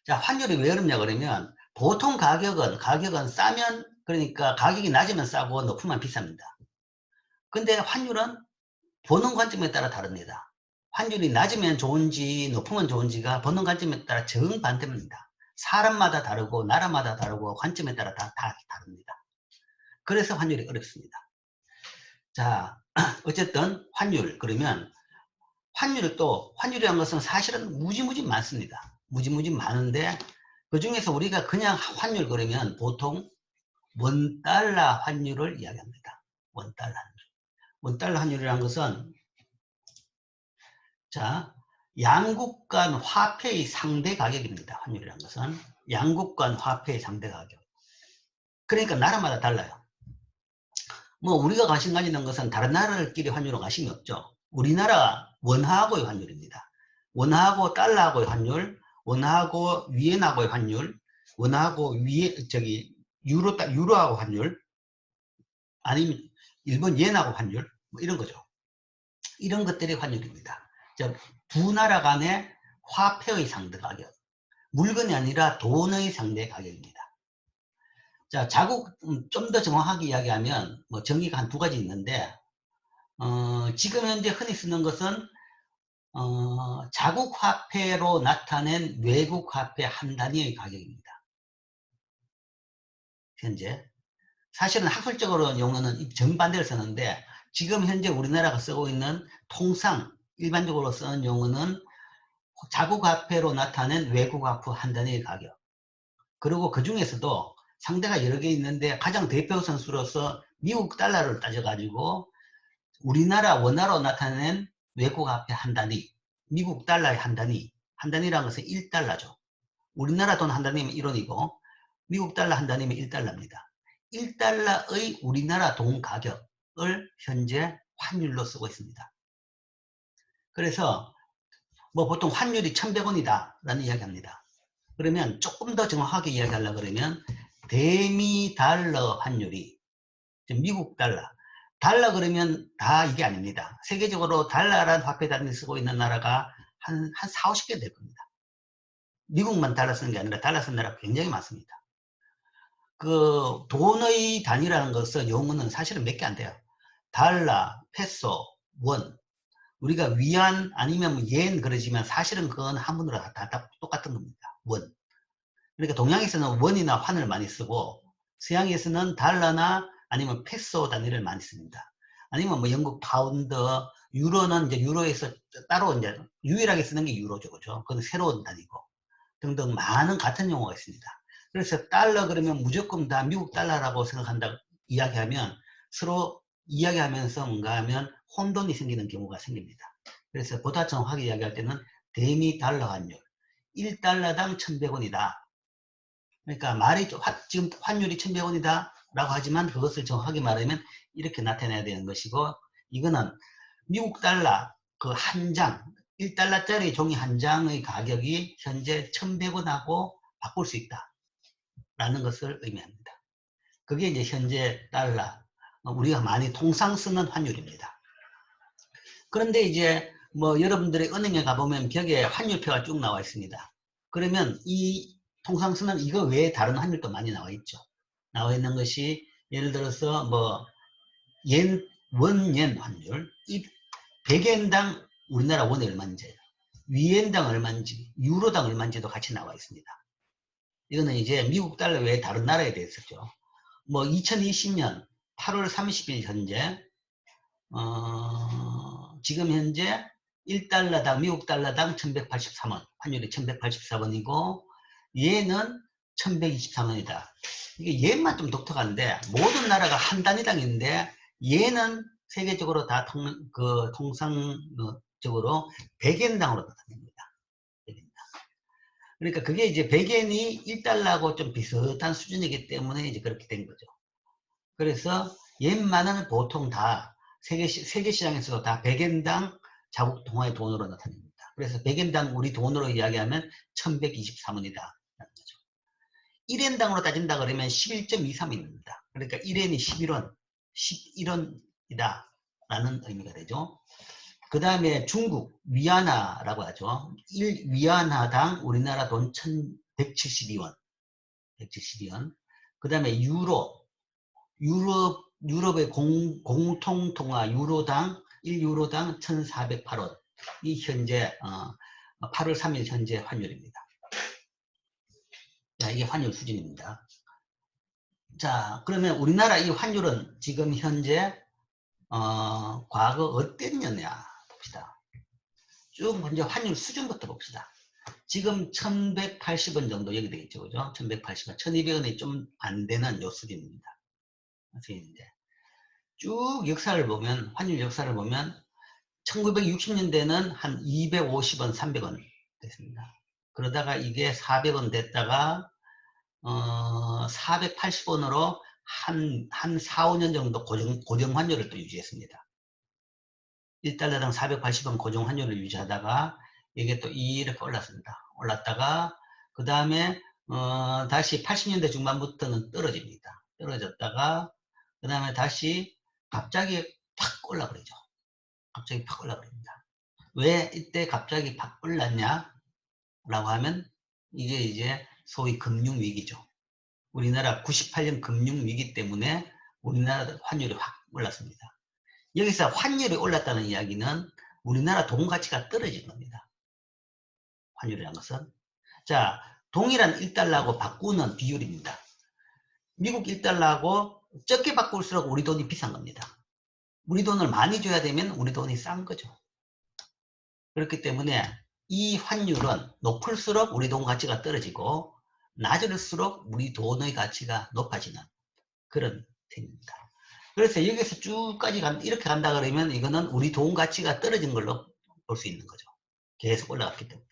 자, 환율이 왜 어렵냐 그러면 보통 가격은 싸면 그러니까 가격이 낮으면 싸고 높으면 비쌉니다. 근데 환율은 보는 관점에 따라 다릅니다. 환율이 낮으면 좋은지 높으면 좋은지가 보는 관점에 따라 정반대입니다. 사람마다 다르고 나라마다 다르고 관점에 따라 다 다릅니다. 그래서 환율이 어렵습니다. 자, 어쨌든 환율 그러면 환율이라는 것은 사실은 무지무지 많습니다. 무지무지 많은데 그 중에서 우리가 그냥 환율 그러면 보통 원달러 환율을 이야기합니다. 원달러 환율. 원달러 환율이라는 것은 자, 양국 간 화폐의 상대 가격입니다. 환율이라는 것은 양국 간 화폐의 상대 가격. 그러니까 나라마다 달라요. 뭐 우리가 관심 가지는 것은 다른 나라들끼리 환율은 관심이 없죠. 우리나라 원화하고의 환율입니다. 원화하고 달러하고의 환율, 원화하고 위엔하고의 환율, 원화하고 유로하고 환율, 아니면 일본 옌하고 환율, 뭐 이런 거죠. 이런 것들이 환율입니다. 즉, 두 나라 간의 화폐의 상대 가격, 물건이 아니라 돈의 상대 가격입니다. 자, 좀 더 정확하게 이야기하면 뭐 정의가 한 두 가지 있는데 지금 현재 흔히 쓰는 것은 자국 화폐로 나타낸 외국 화폐 한 단위의 가격입니다. 현재 사실은 학술적으로 용어는 정반대를 쓰는데 지금 현재 우리나라가 쓰고 있는 통상 일반적으로 쓰는 용어는 자국 화폐로 나타낸 외국 화폐 한 단위의 가격. 그리고 그 중에서도 상대가 여러 개 있는데 가장 대표 선수로서 미국 달러를 따져가지고 우리나라 원화로 나타낸 외국 화폐 한 단위, 미국 달러의 한 단위라는 것은 1달러죠. 우리나라 돈 한 단위면 1원이고 미국 달러 한 단위면 1달러입니다. 1달러의 우리나라 돈 가격을 현재 환율로 쓰고 있습니다. 그래서 뭐 보통 환율이 1,100원이다 라는 이야기합니다. 그러면 조금 더 정확하게 이야기하려고 그러면 대미 달러 환율이 미국 달러 그러면 다 이게 아닙니다. 세계적으로 달러라는 화폐 단위 쓰고 있는 나라가 한 4, 50개 될 겁니다. 미국만 달러 쓰는 게 아니라 달러 쓰는 나라가 굉장히 많습니다. 그 돈의 단위라는 것은 용어는 사실은 몇 개 안 돼요. 달러, 페소, 원, 우리가 위안 아니면 옌 그러지만 사실은 그건 한문으로 다 똑같은 겁니다. 원. 그러니까 동양에서는 원이나 환을 많이 쓰고 서양에서는 달러나 아니면 페소 단위를 많이 씁니다. 아니면 뭐 영국 파운드, 유로는 이제 유로에서 따로 이제 유일하게 쓰는 게 유로죠. 그죠? 그건 새로운 단위고 등등 많은 같은 용어가 있습니다. 그래서 달러 그러면 무조건 다 미국 달러라고 생각한다 이야기하면 서로 이야기하면서 뭔가 하면 혼돈이 생기는 경우가 생깁니다. 그래서 보다 정확하게 이야기할 때는 대미 달러 환율 1달러당 1,100원이다. 그러니까 말이 지금 환율이 1,100원이다 라고 하지만 그것을 정확하게 말하면 이렇게 나타내야 되는 것이고 이거는 미국 달러 그 한 장 1달러짜리 종이 한 장의 가격이 현재 1,100원하고 바꿀 수 있다 라는 것을 의미합니다. 그게 이제 현재 달러 우리가 많이 통상 쓰는 환율입니다. 그런데 이제 뭐 여러분들이 은행에 가보면 벽에 환율표가 쭉 나와 있습니다. 그러면 이 통상 쓰는 이거 외에 다른 환율도 많이 나와 있죠. 나와 있는 것이 예를 들어서 뭐 원옌 환율, 이 100엔당 우리나라 원이 얼마인지, 위엔당 얼마인지, 유로당 얼마인지도 같이 나와 있습니다. 이거는 이제 미국 달러 외에 다른 나라에 대해서죠. 뭐 2020년 8월 30일 현재 지금 현재 1달러당 미국 달러당 1183원 환율이 1184원이고 얘는 1123원이다. 이게 얘만 좀 독특한데 모든 나라가 한 단위당인데 얘는 세계적으로 다 통상적으로 100엔당으로 나타납니다. 그러니까 그게 이제 100엔이 1달러하고 좀 비슷한 수준이기 때문에 이제 그렇게 된 거죠. 그래서 옌만은 보통 다 세계 시장에서도 다 100엔당 자국 통화의 돈으로 나타납니다. 그래서 100엔당 우리 돈으로 이야기하면 1123원이다. 1엔당으로 따진다 그러면 11.23입니다. 그러니까 1엔이 11원이다. 라는 의미가 되죠. 그 다음에 중국 위안화라고 하죠. 1위안화당 우리나라 돈 172원. 172원. 그 다음에 유럽의 공통통화 유로당 1유로당 1,408원. 이 현재 8월 3일 현재 환율입니다. 자, 이게 환율 수준입니다. 자, 그러면 우리나라 이 환율은 지금 현재 과거 어땠느냐 봅시다. 쭉 먼저 환율 수준부터 봅시다. 지금 1180원 정도 여기 되겠죠. 그죠? 1180원, 1200원이 좀 안 되는 요 수준입니다. 쭉 역사를 보면, 환율 역사를 보면 1960년대는 한 250원, 300원 됐습니다. 그러다가 이게 400원 됐다가 480원으로 한 4, 5년 정도 고정 환율을 또 유지했습니다. 1달러당 480원 고정 환율을 유지하다가 이게 또 이렇게 올랐습니다. 올랐다가 그 다음에 다시 80년대 중반부터는 떨어집니다. 떨어졌다가 그 다음에 다시 갑자기 팍 올라버리죠. 갑자기 팍 올라버립니다. 왜 이때 갑자기 팍 올랐냐? 라고 하면 이게 이제 소위 금융위기죠. 우리나라 98년 금융위기 때문에 우리나라 환율이 확 올랐습니다. 여기서 환율이 올랐다는 이야기는 우리나라 돈 가치가 떨어진 겁니다. 환율이라는 것은. 자, 동일한 1달러하고 바꾸는 비율입니다. 미국 1달러하고 적게 바꿀수록 우리 돈이 비싼 겁니다. 우리 돈을 많이 줘야 되면 우리 돈이 싼 거죠. 그렇기 때문에 이 환율은 높을수록 우리 돈 가치가 떨어지고 낮을수록 우리 돈의 가치가 높아지는 그런 셈입니다. 그래서 여기서 쭉까지 이렇게 간다 그러면 이거는 우리 돈 가치가 떨어진 걸로 볼 수 있는 거죠. 계속 올라갔기 때문에.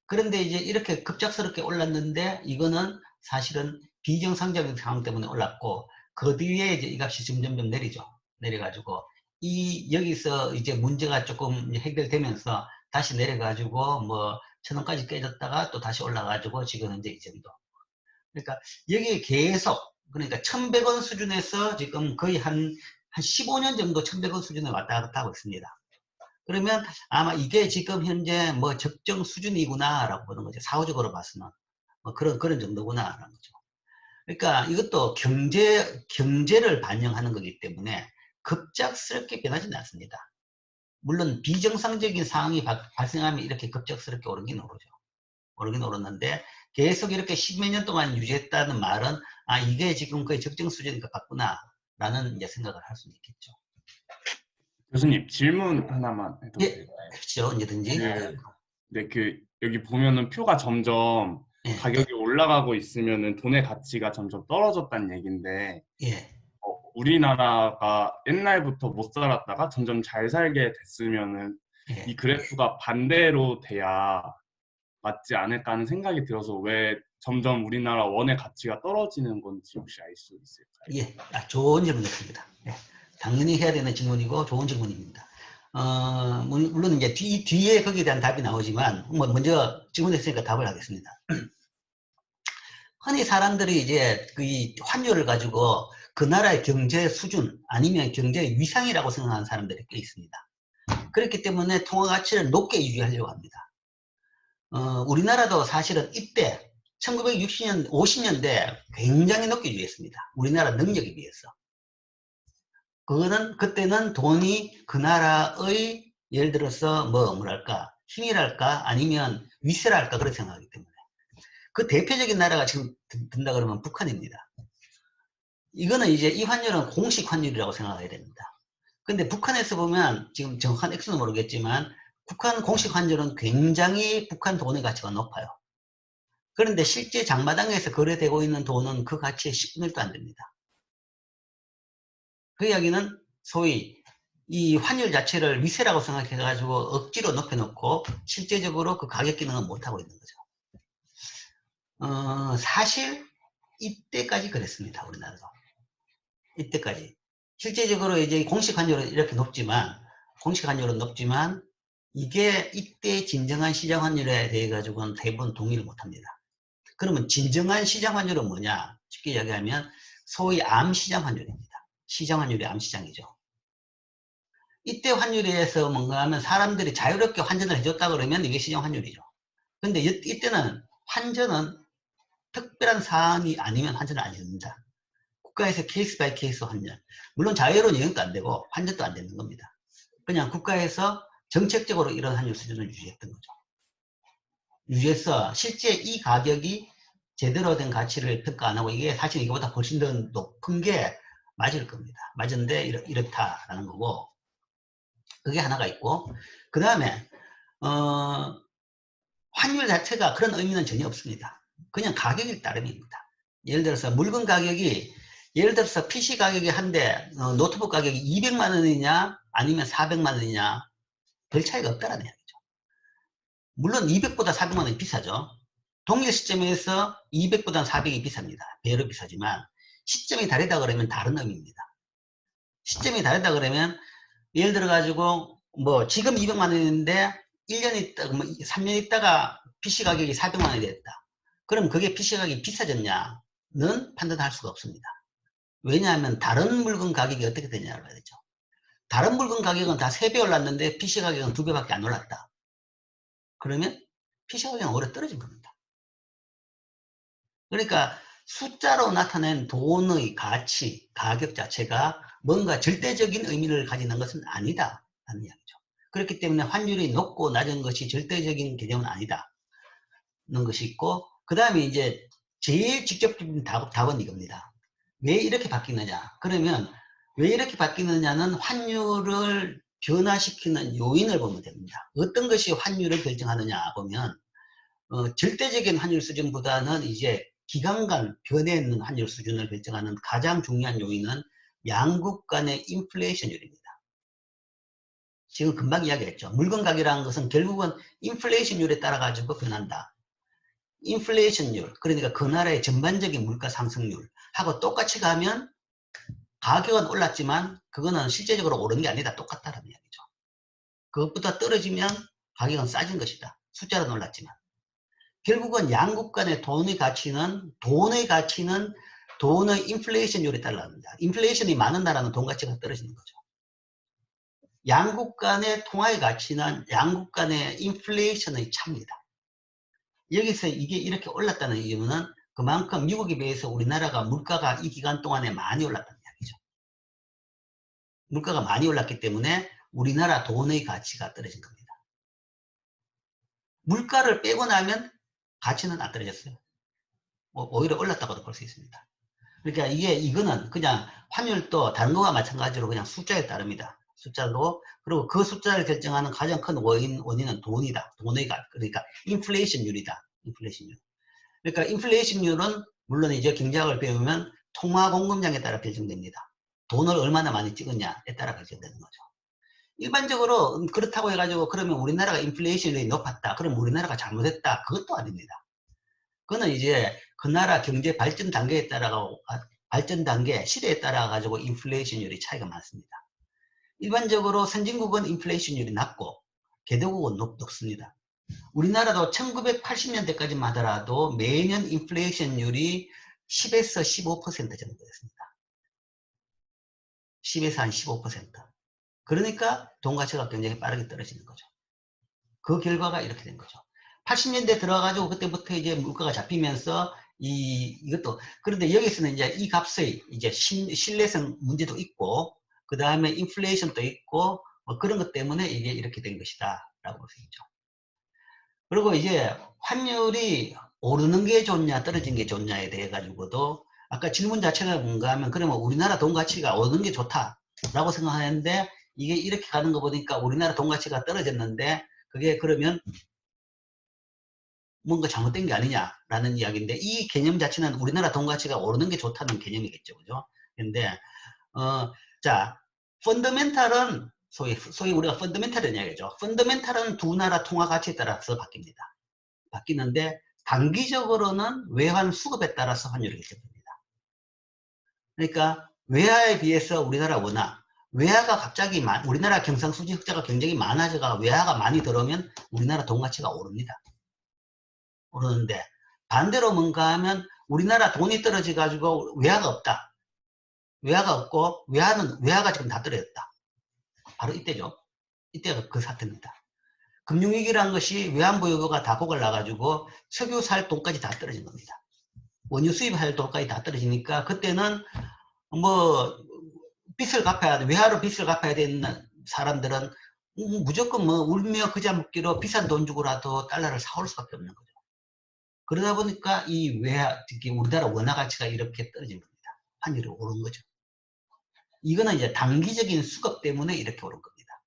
그런데 이제 이렇게 급작스럽게 올랐는데 이거는 사실은 비정상적인 상황 때문에 올랐고 그 뒤에 이제 이 값이 점점점 내리죠. 내려가지고 여기서 이제 문제가 조금 해결되면서 다시 내려가지고 뭐 1,000원까지 깨졌다가 또 다시 올라가지고 지금 현재 이 정도. 그러니까 여기 계속 그러니까 1,100원 수준에서 지금 거의 한 15년 정도 1,100원 수준에 왔다 갔다 하고 있습니다. 그러면 아마 이게 지금 현재 뭐 적정 수준이구나 라고 보는 거죠. 사후적으로 봐서는 뭐 그런 정도구나 라는 거죠. 그러니까 이것도 경제를 반영하는 거기 때문에 급작스럽게 변하지는 않습니다. 물론 비정상적인 상황이 발생하면 이렇게 급작스럽게 오르긴 오르죠. 오르긴 오르는데 계속 이렇게 10몇 년 동안 유지했다는 말은 이게 지금 거의 적정 수준인 것 같구나 라는 이제 생각을 할 수 있겠죠. 교수님, 질문 하나만 해도 될까요? 그렇죠. 언제든지. 여기 보면은 표가 점점 가격이 올라가고 있으면은 돈의 가치가 점점 떨어졌다는 얘기인데, 우리나라가 옛날부터 못 살았다가 점점 잘 살게 됐으면은 이 그래프가 반대로 돼야 맞지 않을까 하는 생각이 들어서 왜 점점 우리나라 원의 가치가 떨어지는 건지 혹시 알 수 있을까요? 좋은 질문이었습니다. 당연히 해야 되는 질문이고 좋은 질문입니다. 물론 이제 뒤에 거기에 대한 답이 나오지만 먼저 질문했으니까 답을 하겠습니다. 흔히 사람들이 이제 그 환율을 가지고 그 나라의 경제 수준 아니면 경제 위상이라고 생각하는 사람들이 꽤 있습니다. 그렇기 때문에 통화 가치를 높게 유지하려고 합니다. 우리나라도 사실은 이때 1960년, 50년대 굉장히 높게 유지했습니다. 우리나라 능력에 비해서. 그때는 돈이 그 나라의 예를 들어서 뭐랄까 힘이랄까 아니면 위세랄까 그렇게 생각하기 때문에 그 대표적인 나라가 지금 든다 그러면 북한입니다. 이거는 이제 이 환율은 공식 환율이라고 생각해야 됩니다. 근데 북한에서 보면 지금 정확한 액수는 모르겠지만 북한 공식 환율은 굉장히 북한 돈의 가치가 높아요. 그런데 실제 장마당에서 거래되고 있는 돈은 그 가치의 10분의 1도 안 됩니다. 그 이야기는 소위 이 환율 자체를 위세라고 생각해가지고 억지로 높여놓고 실제적으로 그 가격 기능은 못하고 있는 거죠. 사실 이때까지 그랬습니다. 우리나라도. 이때까지. 실제적으로 이제 공식 환율은 이렇게 높지만 이게 이때 진정한 시장 환율에 대해 가지고는 대부분 동의를 못합니다. 그러면 진정한 시장 환율은 뭐냐? 쉽게 이야기하면 소위 암시장 환율입니다. 시장 환율이 암시장이죠. 이때 환율에서 뭔가 하면 사람들이 자유롭게 환전을 해줬다 그러면 이게 시장 환율이죠. 근데 이때는 환전은 특별한 사안이 아니면 환전을 안 해줍니다. 국가에서 케이스 바이 케이스 환전. 물론 자유로운 영역도 안 되고 환전도 안 되는 겁니다. 그냥 국가에서 정책적으로 이런 환율 수준을 유지했던 거죠. 유지해서 실제 이 가격이 제대로 된 가치를 평가 안 하고 이게 사실 이거보다 훨씬 더 높은 게 맞을 겁니다. 맞은데 이렇다라는 거고, 그게 하나가 있고, 그 다음에 환율 자체가 그런 의미는 전혀 없습니다. 그냥 가격일 따름입니다. 예를 들어서 물건 가격이, 예를 들어서 PC 가격이 한대, 노트북 가격이 200만 원이냐 아니면 400만 원이냐 별 차이가 없다는 이야기죠. 물론 200보다 400만 원이 비싸죠. 동일 시점에서 200보다 400이 비쌉니다. 배로 비싸지만 시점이 다르다 그러면 다른 의미입니다. 시점이 다르다 그러면 예를 들어 가지고 뭐 지금 200만 원인데 1년 있다, 3년 있다가 PC 가격이 400만 원이 됐다. 그럼 그게 PC 가격이 비싸졌냐는 판단할 수가 없습니다. 왜냐하면 다른 물건 가격이 어떻게 되냐를 봐야 되죠. 다른 물건 가격은 다 3배 올랐는데 PC 가격은 2배밖에 안 올랐다. 그러면 PC 가격은 오히려 떨어진 겁니다. 그러니까 숫자로 나타낸 돈의 가치, 가격 자체가 뭔가 절대적인 의미를 가지는 것은 아니다 라는 이야기죠. 그렇기 때문에 환율이 높고 낮은 것이 절대적인 개념은 아니다 는 것이 있고, 그 다음에 이제 제일 직접적인 답은 이겁니다. 왜 이렇게 바뀌느냐? 그러면 왜 이렇게 바뀌느냐는 환율을 변화시키는 요인을 보면 됩니다. 어떤 것이 환율을 결정하느냐 보면 절대적인 환율 수준보다는 이제 기간 간 변해있는 환율 수준을 결정하는 가장 중요한 요인은 양국 간의 인플레이션율입니다. 지금 금방 이야기했죠. 물건 가격이라는 것은 결국은 인플레이션율에 따라 가지고 변한다. 인플레이션율, 그러니까 그 나라의 전반적인 물가 상승률하고 똑같이 가면 가격은 올랐지만 그거는 실제적으로 오른 게 아니다. 똑같다는 이야기죠. 그것보다 떨어지면 가격은 싸진 것이다. 숫자는 올랐지만. 결국은 양국 간의 돈의 가치는 돈의 인플레이션율에 따라 합니다. 인플레이션이 많은 나라는 돈 가치가 떨어지는 거죠. 양국 간의 통화의 가치는 양국 간의 인플레이션의 차입니다. 여기서 이게 이렇게 올랐다는 이유는 그만큼 미국에 비해서 우리나라가 물가가 이 기간 동안에 많이 올랐다는 이야기죠. 물가가 많이 올랐기 때문에 우리나라 돈의 가치가 떨어진 겁니다. 물가를 빼고 나면 가치는 안 떨어졌어요. 오히려 올랐다고도 볼 수 있습니다. 그러니까 이거는 그냥 환율도 다른 거와 마찬가지로 그냥 숫자에 따릅니다. 숫자로, 그리고 그 숫자를 결정하는 가장 큰 원인은 돈이다. 돈의 가, 그러니까 인플레이션율이다. 인플레이션율. 그러니까 인플레이션율은 물론 이제 경제학을 배우면 통화 공급량에 따라 결정됩니다. 돈을 얼마나 많이 찍었냐에 따라 결정되는 거죠. 일반적으로 그렇다고 해가지고 그러면 우리나라가 인플레이션이 높았다. 그럼 우리나라가 잘못했다. 그것도 아닙니다. 그거는 이제 그 나라 경제 발전 단계에 따라 발전 단계 시대에 따라 가지고 인플레이션율이 차이가 많습니다. 일반적으로 선진국은 인플레이션율이 낮고 개도국은 높습니다. 우리나라도 1980년대까지만 하더라도 매년 인플레이션율이 10에서 15% 정도였습니다. 10에서 한 15%. 그러니까 돈 가치가 굉장히 빠르게 떨어지는 거죠. 그 결과가 이렇게 된 거죠. 80년대 들어가가지고 그때부터 이제 물가가 잡히면서 이것도, 그런데 여기서는 이제 이 값의 이제 신뢰성 문제도 있고, 그 다음에 인플레이션도 있고, 뭐 그런 것 때문에 이게 이렇게 된 것이다 라고 볼 수 있죠. 그리고 이제 환율이 오르는 게 좋냐 떨어지는 게 좋냐에 대해 가지고도 아까 질문 자체가 뭔가 하면, 그러면 우리나라 돈 가치가 오르는 게 좋다 라고 생각하는데 이게 이렇게 가는 거 보니까 우리나라 돈 가치가 떨어졌는데 그게 그러면 뭔가 잘못된 게 아니냐라는 이야기인데, 이 개념 자체는 우리나라 돈 가치가 오르는 게 좋다는 개념이겠죠. 그죠? 근데, 자, 펀더멘탈은, 소위 우리가 펀더멘탈이라는 이야기죠. 펀더멘탈은 두 나라 통화 가치에 따라서 바뀝니다. 바뀌는데, 단기적으로는 외환 수급에 따라서 환율이 결정됩니다. 그러니까, 외화에 비해서 우리나라 원화, 외화가 갑자기 우리나라 경상수지 흑자가 굉장히 많아져가 외화가 많이 들어오면 우리나라 돈 가치가 오릅니다. 오르는데, 반대로 뭔가 하면 우리나라 돈이 떨어져 가지고 외화가 없다. 외화가 없고 외화가 지금 다 떨어졌다. 바로 이때죠. 이때가 그 사태입니다. 금융위기라는 것이 외환보유고가 다 고갈나가지고 석유 살 돈까지 다 떨어진 겁니다. 원유 수입할 돈까지 다 떨어지니까 그때는 뭐 빚을 갚아야 돼. 외화로 빚을 갚아야 되는 사람들은 무조건 뭐 울며 그자 먹기로 비싼 돈 주고라도 달러를 사올 수밖에 없는 거죠. 그러다 보니까 이 외화, 특히 우리나라 원화 가치가 이렇게 떨어진 겁니다. 환율이 오른 거죠. 이거는 이제 단기적인 수급 때문에 이렇게 오른 겁니다.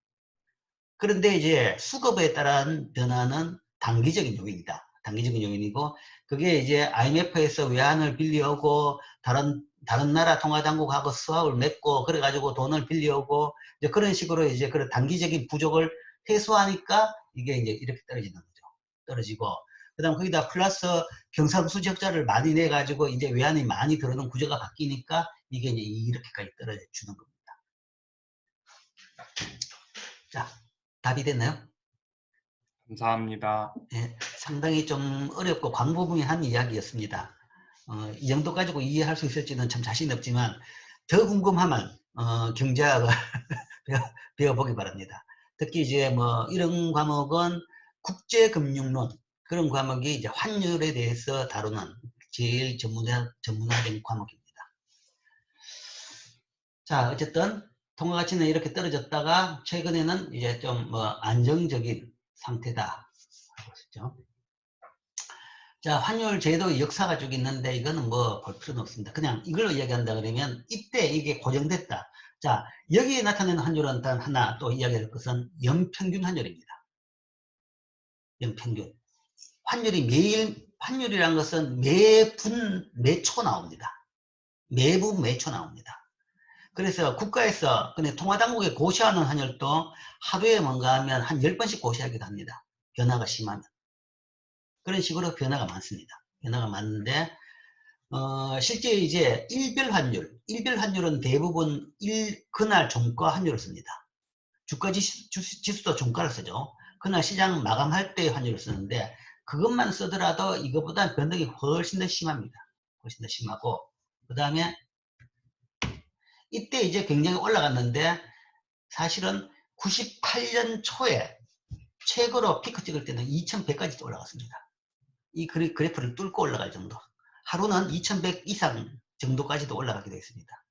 그런데 이제 수급에 따른 변화는 단기적인 요인이다. 단기적인 요인이고, 그게 이제 IMF에서 외환을 빌려오고, 다른 나라 통화당국하고 수합을 맺고, 그래가지고 돈을 빌려오고, 이제 그런 식으로 이제 그런 단기적인 부족을 해소하니까 이게 이제 이렇게 떨어지는 거죠. 떨어지고, 그 다음 거기다 플러스 경상수 적자를 많이 내가지고 이제 외환이 많이 들어오는 구조가 바뀌니까 이게 이제 이렇게까지 떨어져 주는 겁니다. 자, 답이 됐나요? 감사합니다. 네, 상당히 좀 어렵고 광범위한 이야기였습니다. 이 정도 가지고 이해할 수 있을지는 참 자신 없지만 더 궁금하면 경제학을 배워보기 바랍니다. 특히 이제 뭐 이런 과목은 국제금융론 그런 과목이 이제 환율에 대해서 다루는 제일 전문화된 과목입니다. 자, 어쨌든 통화 가치는 이렇게 떨어졌다가 최근에는 이제 좀 뭐 안정적인 상태다. 하고 자, 환율 제도 역사가 쭉 있는데 이거는 뭐 볼 필요는 없습니다. 그냥 이걸로 이야기한다 그러면 이때 이게 고정됐다. 자, 여기에 나타나는 환율은 단 하나 또 이야기할 것은 연평균 환율입니다. 연평균. 환율이란 것은 매분 매초 나옵니다. 매분 매초 나옵니다. 그래서 국가에서 근데 통화당국에 고시하는 환율도 하루에 뭔가 하면 한 10번씩 고시하기도 합니다. 변화가 심하면. 그런 식으로 변화가 많습니다. 변화가 많은데 실제 이제 일별 환율은 대부분 그날 종가 환율을 씁니다. 주가 지수도 종가를 쓰죠. 그날 시장 마감할 때 환율을 쓰는데 그것만 쓰더라도 이것보다 변동이 훨씬 더 심합니다. 훨씬 더 심하고 그 다음에 이때 이제 굉장히 올라갔는데 사실은 98년 초에 최고로 피크 찍을 때는 2100까지 올라갔습니다. 이 그래프를 뚫고 올라갈 정도. 하루는 2100 이상 정도까지도 올라가기도 했습니다.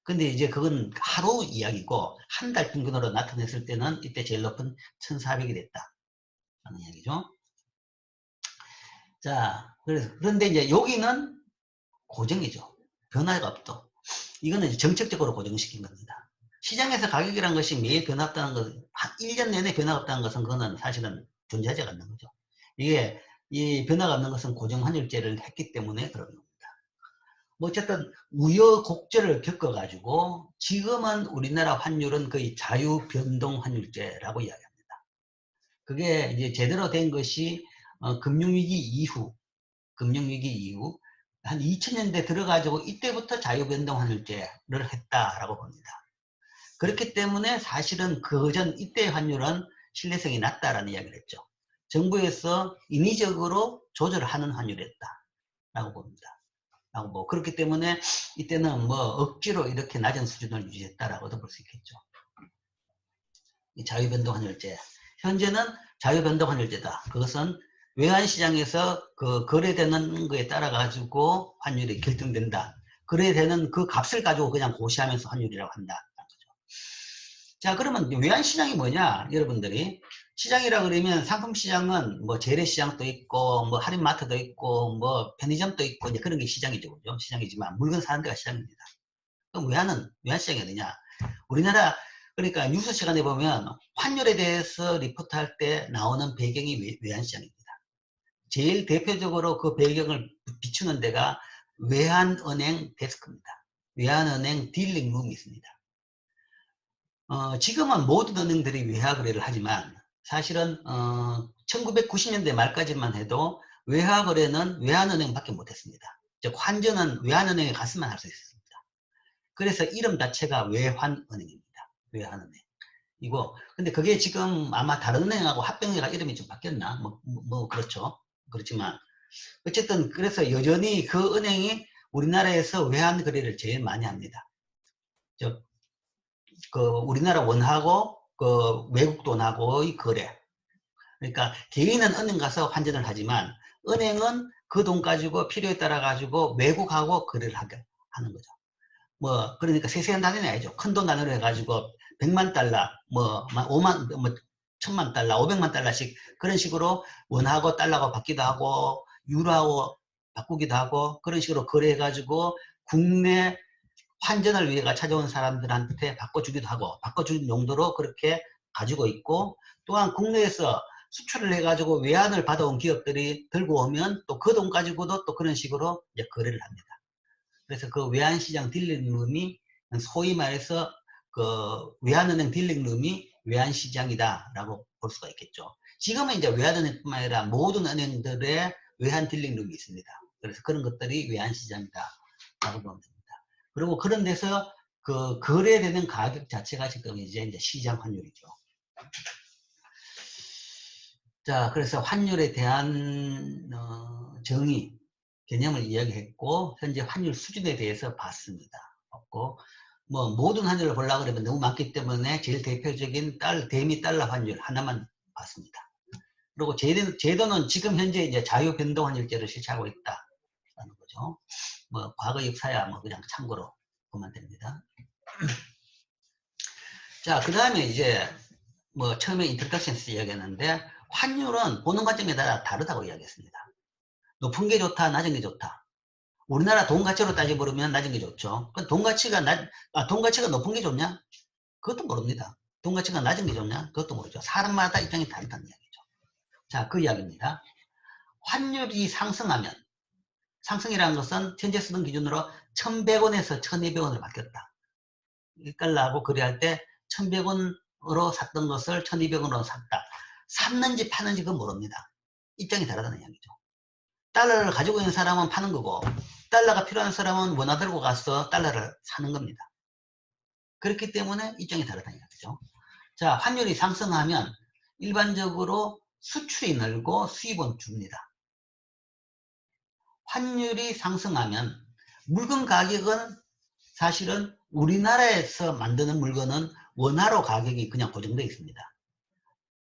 근데 이제 그건 하루 이야기고 한 달 평균으로 나타냈을 때는 이때 제일 높은 1400이 됐다. 라는 이야기죠. 자, 그런데 이제 여기는 고정이죠. 변화가 없죠. 이거는 이제 정책적으로 고정시킨 겁니다. 시장에서 가격이란 것이 매일 변화 없다는 것, 1년 내내 변화가 없다는 것은 그거는 사실은 존재하지 않는 거죠. 이게 이 변화가 없는 것은 고정환율제를 했기 때문에 그런 겁니다. 뭐 어쨌든 우여곡절을 겪어가지고 지금은 우리나라 환율은 거의 자유변동환율제라고 이야기합니다. 그게 이제 제대로 된 것이 금융위기 이후 한 2000년대 들어가지고 이때부터 자유변동환율제를 했다라고 봅니다. 그렇기 때문에 사실은 그전 이때 환율은 신뢰성이 낮다라는 이야기를 했죠. 정부에서 인위적으로 조절을 하는 환율이었다라고 봅니다. 뭐 그렇기 때문에 이때는 뭐 억지로 이렇게 낮은 수준을 유지했다라고도 볼 수 있겠죠. 이 자유변동환율제. 현재는 자유변동환율제다. 그것은 외환시장에서 그 거래되는 거에 따라 가지고 환율이 결정된다. 거래되는 그 값을 가지고 그냥 고시하면서 환율이라고 한다. 자, 그러면 외환시장이 뭐냐? 여러분들이 시장이라 그러면 상품시장은 뭐 재래시장도 있고 뭐 할인마트도 있고 뭐 편의점도 있고 이제 그런 게 시장이죠. 그죠? 시장이지만 물건 사는 데가 시장입니다. 그럼 외환시장이 어디냐? 우리나라 그러니까 뉴스 시간에 보면 환율에 대해서 리포트할 때 나오는 배경이 외환시장입니다. 제일 대표적으로 그 배경을 비추는 데가 외환은행 데스크입니다. 외환은행 딜링룸이 있습니다. 지금은 모든 은행들이 외화거래를 하지만 사실은 1990년대 말까지만 해도 외화거래는 외환은행밖에 못했습니다. 즉 환전은 외환은행에 갔으면 할 수 있었습니다. 그래서 이름 자체가 외환은행입니다. 외환은행. 이거 근데 그게 지금 아마 다른 은행하고 합병해가 이름이 좀 바뀌었나? 뭐 그렇죠. 그렇지만 어쨌든 그래서 여전히 그 은행이 우리나라에서 외환 거래를 제일 많이 합니다. 즉 그 우리나라 원하고 그 외국 돈하고의 거래. 그러니까 개인은 은행 가서 환전을 하지만 은행은 그 돈 가지고 필요에 따라 가지고 외국하고 거래를 하는 거죠. 뭐 그러니까 세세한 단위는 아니죠. 큰 돈 단위로 해가지고 100만 달러, 뭐 5만, 뭐 1000만 달러, 500만 달러씩 그런 식으로 원하고 달러하고 바뀌기도 하고 유로하고 바꾸기도 하고 그런 식으로 거래해가지고 국내 환전을 위해가 찾아온 사람들한테 바꿔주기도 하고 바꿔주는 용도로 그렇게 가지고 있고 또한 국내에서 수출을 해가지고 외환을 받아온 기업들이 들고 오면 또 그 돈 가지고도 또 그런 식으로 이제 거래를 합니다. 그래서 그 외환시장 딜링룸이 소위 말해서 그 외환은행 딜링룸이 외환시장이다라고 볼 수가 있겠죠. 지금은 이제 외환은행뿐만 아니라 모든 은행들의 외환 딜링룸이 있습니다. 그래서 그런 것들이 외환시장이다라고 보면 됩니다. 그리고 그런 데서 그 거래되는 가격 자체가 지금 이제 시장 환율이죠. 자, 그래서 환율에 대한 정의, 개념을 이야기했고 현재 환율 수준에 대해서 봤습니다. 뭐 모든 환율을 보려고 그러면 너무 많기 때문에 제일 대표적인 대미 달러 환율 하나만 봤습니다. 그리고 제도는 지금 현재 이제 자유 변동 환율제를 실시하고 있다라는 거죠. 뭐 과거 역사야 뭐 그냥 참고로 보면 됩니다. 자, 그 다음에 이제 뭐 처음에 인트로덕션에서 이야기했는데 환율은 보는 관점에 따라 다르다고 이야기했습니다. 높은 게 좋다, 낮은 게 좋다. 우리나라 돈 가치로 따져보면 낮은 게 좋죠. 돈 가치가 돈 가치가 높은 게 좋냐? 그것도 모릅니다. 돈 가치가 낮은 게 좋냐? 그것도 모르죠. 사람마다 입장이 다르다는 이야기죠. 자, 그 이야기입니다. 환율이 상승하면, 상승이라는 것은 현재 쓰는 기준으로 1100원에서 1200원으로 바뀌었다. 1달러하고 거래할 때 1100원으로 샀던 것을 1200원으로 샀다. 샀는지 파는지 그건 모릅니다. 입장이 다르다는 이야기죠. 달러를 가지고 있는 사람은 파는 거고 달러가 필요한 사람은 원화 들고 가서 달러를 사는 겁니다. 그렇기 때문에 입장이 다르다는 이야기죠. 자, 환율이 상승하면 일반적으로 수출이 늘고 수입은 줍니다. 환율이 상승하면 물건 가격은 사실은 우리나라에서 만드는 물건은 원화로 가격이 그냥 고정되어 있습니다.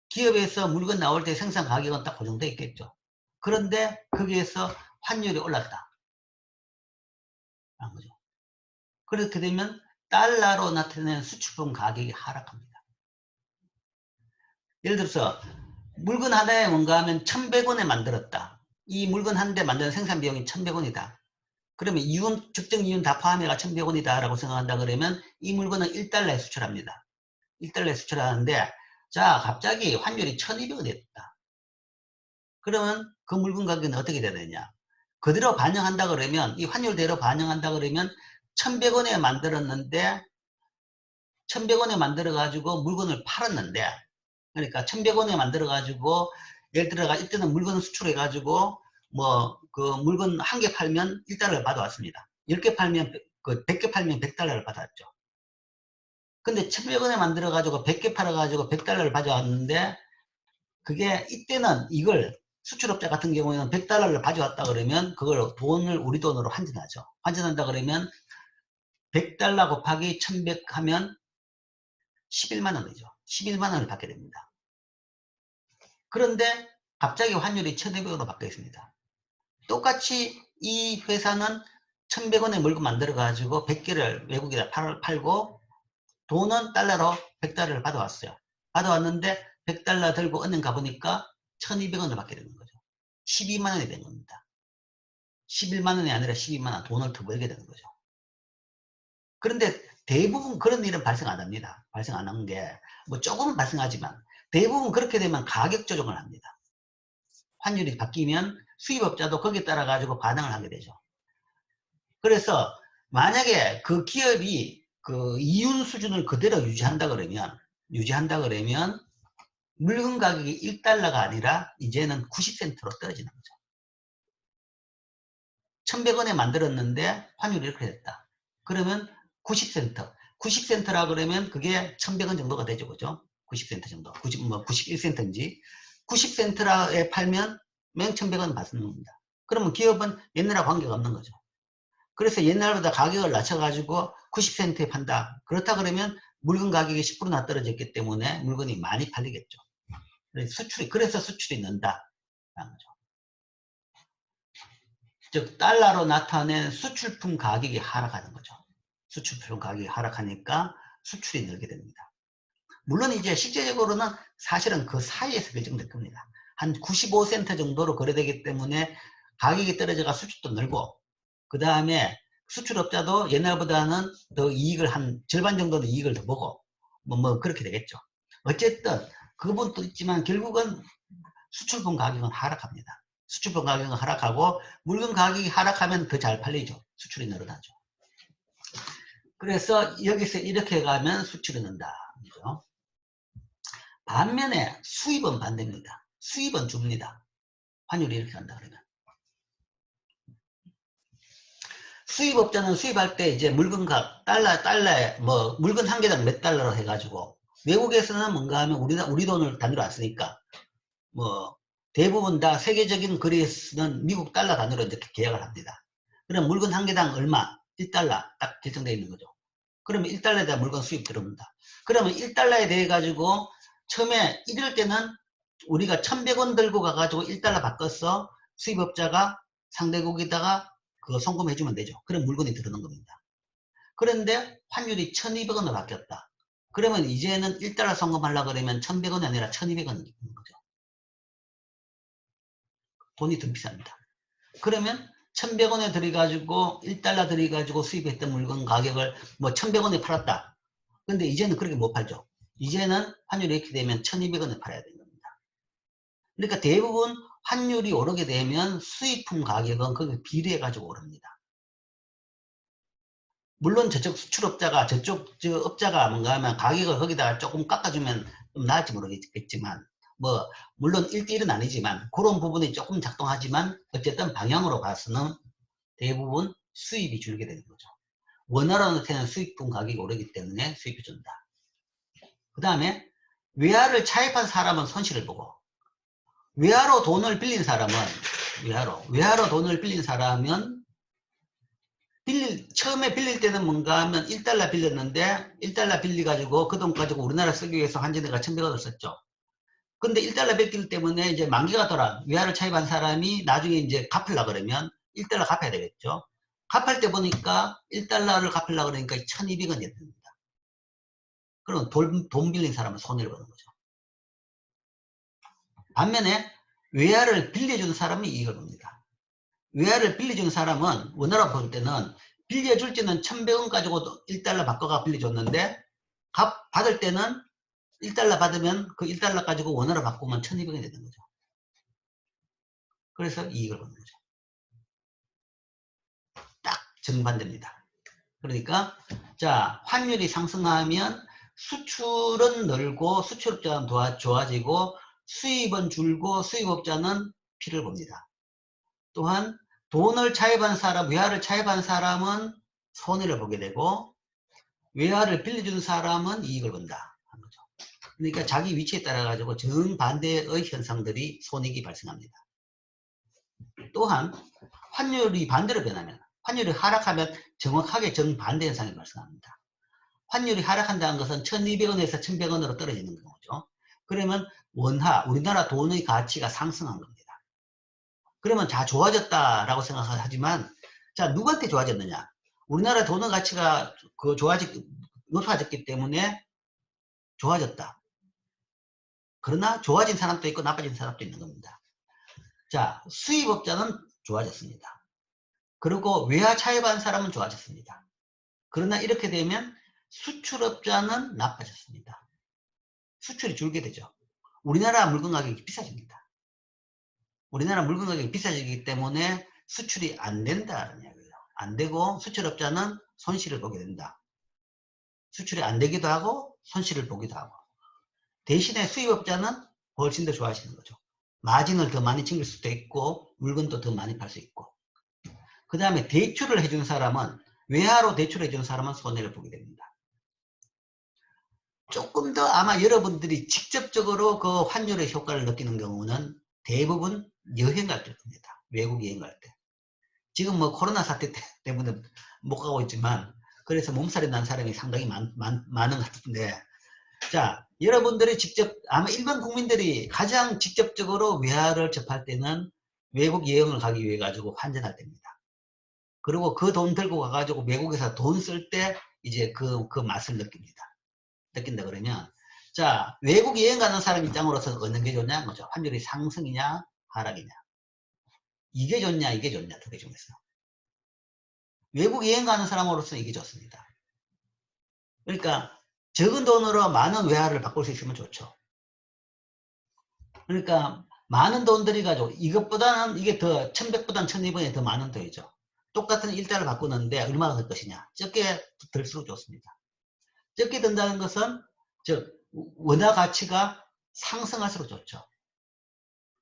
기업에서 물건 나올 때 생산 가격은 딱 고정되어 있겠죠. 그런데 거기에서 환율이 올랐다. 라는 거죠. 그렇게 되면 달러로 나타내는 수출품 가격이 하락합니다. 예를 들어서 물건 하나에 뭔가 하면 1100원에 만들었다. 이 물건 한 대 만드는 생산 비용이 1100원이다. 그러면 이윤, 적정 이윤 다 포함해가 1100원이다 라고 생각한다 그러면 이 물건은 1달러에 수출합니다. 1달러에 수출하는데 자, 갑자기 환율이 1200원이 됐다. 그러면 그 물건 가격은 어떻게 되느냐? 그대로 반영한다 그러면 이 환율대로 반영한다 그러면 1100원에 만들었는데 1100원에 만들어 가지고 물건을 팔았는데 그러니까 1100원에 만들어 가지고 예를 들어가 이때는 물건을 수출해 가지고 뭐 그 물건 한 개 팔면 1달러를 받아왔습니다. 10개 팔면 100개 팔면 100달러를 받았죠. 근데 1100원에 만들어 가지고 100개 팔아 가지고 100달러를 받아왔는데 그게 이때는 이걸 수출업자 같은 경우에는 100달러를 가져왔다 그러면 그걸 돈을 우리 돈으로 환전하죠. 환전한다 그러면 100달러 곱하기 1100 하면 11만 원이죠. 11만 원을 받게 됩니다. 그런데 갑자기 환율이 1200원으로 바뀌어 있습니다. 똑같이 이 회사는 1100원에 물건 만들어 가지고 100개를 외국에다 팔고 돈은 달러로 100달러를 받아왔어요. 받아왔는데 100달러 들고 은행 가보니까 1200원을 받게 되는 거죠. 12만 원이 된 겁니다. 11만 원이 아니라 12만 원 돈을 더 벌게 되는 거죠. 그런데 대부분 그런 일은 발생 안 합니다. 발생 안 한 게 뭐 조금은 발생하지만 대부분 그렇게 되면 가격 조정을 합니다. 환율이 바뀌면 수입업자도 거기에 따라 가지고 반응을 하게 되죠. 그래서 만약에 그 기업이 그 이윤 수준을 그대로 유지한다 그러면 물건 가격이 1달러가 아니라 이제는 90센트로 떨어지는 거죠. 1100원에 만들었는데 환율이 이렇게 됐다. 그러면 90센트. 90센트라 그러면 그게 1100원 정도가 되죠. 그죠? 90센트 정도. 91센트인지. 90센트에 팔면 1100원 받는 겁니다. 그러면 기업은 옛날하고 관계가 없는 거죠. 그래서 옛날보다 가격을 낮춰가지고 90센트에 판다. 그렇다 그러면 물건 가격이 10%나 떨어졌기 때문에 물건이 많이 팔리겠죠. 그래서 수출이 는다. 라는 거죠. 즉, 달러로 나타낸 수출품 가격이 하락하는 거죠. 수출품 가격이 하락하니까 수출이 늘게 됩니다. 물론 이제 실제적으로는 사실은 그 사이에서 결정될 겁니다. 한 95센트 정도로 거래되기 때문에 가격이 떨어져가 수출도 늘고, 그 다음에 수출업자도 옛날보다는 더 이익을 한 절반 정도는 이익을 더 보고, 뭐 그렇게 되겠죠. 어쨌든 그 부분도 있지만 결국은 수출품 가격은 하락합니다. 수출품 가격은 하락하고 물건 가격이 하락하면 더 잘 팔리죠. 수출이 늘어나죠. 그래서 여기서 이렇게 가면 수출이 는다. 그죠? 반면에 수입은 반대입니다. 수입은 줍니다. 환율이 이렇게 간다 그러면. 수입업자는 수입할 때 이제 물건값 달러에 뭐 물건 한 개당 몇 달러로 해가지고, 외국에서는 뭔가 하면 우리 돈을 단위로 안 쓰니까 뭐 대부분 다 세계적인 거래에서는 미국 달러 단위로 이렇게 계약을 합니다. 그럼 물건 한 개당 얼마? 1달러 딱 결정되어 있는 거죠. 그러면 1달러에 대한 물건 수입 들어옵니다. 그러면 1달러에 대해 가지고 처음에 이럴 때는 우리가 1100원 들고 가가지고 1달러 바꿔서 수입업자가 상대국에다가 그거 송금해주면 되죠. 그럼 물건이 들어오는 겁니다. 그런데 환율이 1200원으로 바뀌었다. 그러면 이제는 1달러 송금하려고 그러면 1100원이 아니라 1200원이 있는 거죠. 돈이 더 비쌉니다. 그러면 1100원에 들여가지고 1달러 들여가지고 수입했던 물건 가격을 뭐 1100원에 팔았다. 근데 이제는 그렇게 못 팔죠. 이제는 환율이 이렇게 되면 1200원에 팔아야 되는 겁니다. 그러니까 대부분 환율이 오르게 되면 수입품 가격은 거기에 비례해가지고 오릅니다. 물론 저쪽 수출업자가 저쪽 업자가 뭔가 하면 가격을 거기다가 조금 깎아주면 좀 나을지 모르겠지만, 뭐 물론 1대1은 아니지만 그런 부분이 조금 작동하지만 어쨌든 방향으로 봐서는 대부분 수입이 줄게 되는 거죠. 원화로 나타내는 수입품 가격이 오르기 때문에 수입이 준다. 그 다음에 외화를 차입한 사람은 손실을 보고, 외화로 돈을 빌린 사람은 외화로 돈을 빌린 사람은 처음에 빌릴 때는 뭔가 하면 1달러 빌렸는데 1달러 빌려가지고 그 돈 가지고 우리나라 쓰기 위해서 환전해가 1100원을 썼죠. 근데 1달러 빌기 때문에 이제 만기가 돌아 외화를 차입한 사람이 나중에 이제 갚으려고 그러면 1달러 갚아야 되겠죠. 갚을 때 보니까 1달러를 갚으려고 그러니까 1200원이 됩니다. 그럼 돈 빌린 사람은 손해를 보는 거죠. 반면에 외화를 빌려주는 사람이 이익을 봅니다. 외화를 빌려주는 사람은 원화로 볼 때는 빌려줄 때는 1100원 가지고 1달러 바꿔가 빌려줬는데 받을 때는 1달러 받으면 그 1달러 가지고 원화로 바꾸면 1200원이 되는 거죠. 그래서 이익을 보는 거죠. 딱 정반대입니다. 그러니까 자, 환율이 상승하면 수출은 늘고 수출업자는 좋아지고 수입은 줄고 수입업자는 피를 봅니다. 또한 돈을 차입한 사람, 외화를 차입한 사람은 손해를 보게 되고 외화를 빌려주는 사람은 이익을 본다. 그러니까 자기 위치에 따라 가지고 정반대의 현상들이 손익이 발생합니다. 또한 환율이 반대로 변하면, 환율이 하락하면 정확하게 정반대 현상이 발생합니다. 환율이 하락한다는 것은 1200원에서 1100원으로 떨어지는 거죠. 그러면 원화, 우리나라 돈의 가치가 상승한 겁니다. 그러면 다 좋아졌다라고 생각하지만, 자, 누구한테 좋아졌느냐? 우리나라 돈의 가치가 높아졌기 때문에 좋아졌다. 그러나 좋아진 사람도 있고 나빠진 사람도 있는 겁니다. 자, 수입업자는 좋아졌습니다. 그리고 외화 차입한 사람은 좋아졌습니다. 그러나 이렇게 되면 수출업자는 나빠졌습니다. 수출이 줄게 되죠. 우리나라 물건 가격이 비싸집니다. 우리나라 물건 가격이 비싸지기 때문에 수출이 안 된다는 이야기예요. 안 되고 수출업자는 손실을 보게 된다. 수출이 안 되기도 하고 손실을 보기도 하고. 대신에 수입업자는 훨씬 더 좋아하시는 거죠. 마진을 더 많이 챙길 수도 있고 물건도 더 많이 팔 수 있고. 그 다음에 대출을 해준 사람은, 외화로 대출을 해준 사람은 손해를 보게 됩니다. 조금 더 아마 여러분들이 직접적으로 그 환율의 효과를 느끼는 경우는 대부분 여행 갈 때입니다. 외국 여행 갈 때. 지금 뭐 코로나 사태 때문에 못 가고 있지만, 그래서 몸살이 난 사람이 상당히 많은 것 같은데, 자, 여러분들이 직접, 아마 일반 국민들이 가장 직접적으로 외화를 접할 때는 외국 여행을 가기 위해 가지고 환전할 때입니다. 그리고 그 돈 들고 가가지고 외국에서 돈 쓸 때 이제 그 맛을 느낍니다. 느낀다 그러면, 자, 외국 여행 가는 사람 입장으로서 어느 게 좋냐? 뭐죠? 환율이 상승이냐, 하락이냐. 이게 좋냐, 이게 좋냐, 두 개 중에서. 외국 여행 가는 사람으로서는 이게 좋습니다. 그러니까 적은 돈으로 많은 외화를 바꿀 수 있으면 좋죠. 그러니까 많은 돈 들여가지고 이것보다는 이게 더 1100보다는 1200원이 더 많은 돈이죠. 똑같은 일자를 바꾸는데 얼마나 들 것이냐. 적게 들수록 좋습니다. 적게 든다는 것은 즉 원화 가치가 상승할수록 좋죠.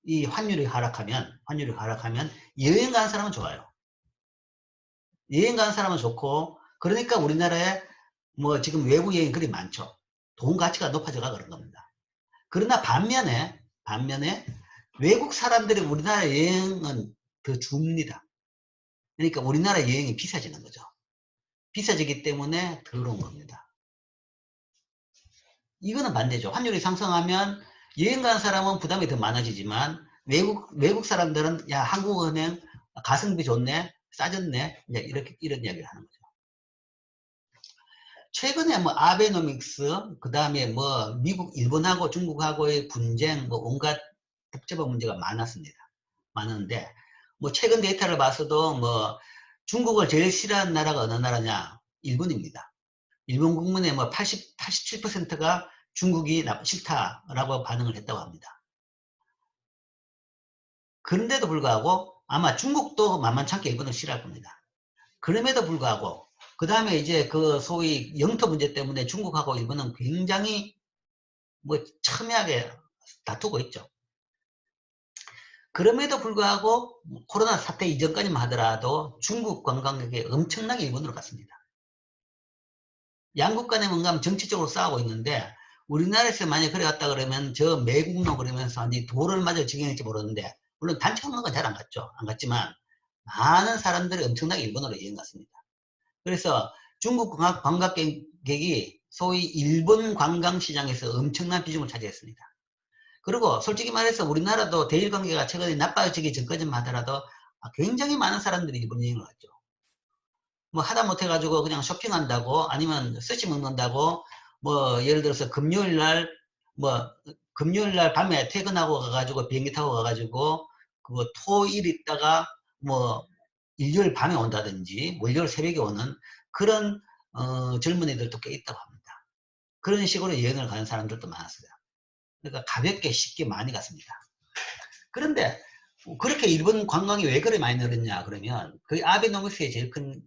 이 환율이 하락하면 여행 가는 사람은 좋아요. 여행 가는 사람은 좋고, 그러니까 우리나라에 뭐 지금 외국 여행 그리 많죠. 돈 가치가 높아져가 그런 겁니다. 그러나 반면에 외국 사람들이 우리나라 여행은 더 줍니다. 그러니까 우리나라 여행이 비싸지는 거죠. 비싸지기 때문에 더러운 겁니다. 이거는 반대죠. 환율이 상승하면 여행 가는 사람은 부담이 더 많아지지만 외국 사람들은 야, 한국은행 가성비 좋네, 싸졌네, 이제 이런 이야기를 하는 거죠. 최근에 뭐 아베노믹스, 그 다음에 뭐 미국, 일본하고 중국하고의 분쟁, 뭐 온갖 복잡한 문제가 많았는데 뭐 최근 데이터를 봐서도 뭐 중국을 제일 싫어하는 나라가 어느 나라냐? 일본입니다. 일본 국민의 뭐 87%가 중국이 싫다라고 반응을 했다고 합니다. 그런데도 불구하고 아마 중국도 만만찮게 일본을 싫어할 겁니다. 그럼에도 불구하고 그 다음에 이제 그 소위 영토 문제 때문에 중국하고 일본은 굉장히 뭐 첨예하게 다투고 있죠. 그럼에도 불구하고 코로나 사태 이전까지만 하더라도 중국 관광객이 엄청나게 일본으로 갔습니다. 양국 간에 뭔가 정치적으로 싸우고 있는데 우리나라에서 만약에 그래 갔다 그러면 저 매국노 그러면서 아니 돌을 맞아 지경일지 모르는데 물론 단체 없는 건 잘 안 갔죠. 안 갔지만 많은 사람들이 엄청나게 일본으로 여행 갔습니다. 그래서 중국 관광객이 소위 일본 관광시장에서 엄청난 비중을 차지했습니다. 그리고 솔직히 말해서 우리나라도 대일 관계가 최근에 나빠지기 전까지만 하더라도 굉장히 많은 사람들이 일본 여행을 갔죠. 뭐 하다못해 가지고 그냥 쇼핑한다고 아니면 스시 먹는다고 뭐 예를 들어서 금요일 날 밤에 퇴근하고 가가지고 비행기 타고 가가지고 그 토일 있다가 뭐 일요일 밤에 온다든지 뭐 일요일 새벽에 오는 그런 젊은이들도 꽤 있다고 합니다. 그런 식으로 여행을 가는 사람들도 많았어요. 그러니까 가볍게 쉽게 많이 갔습니다. 그런데 그렇게 일본 관광이 왜 그래 많이 늘었냐 그러면 그 아베노믹스의 제일 큰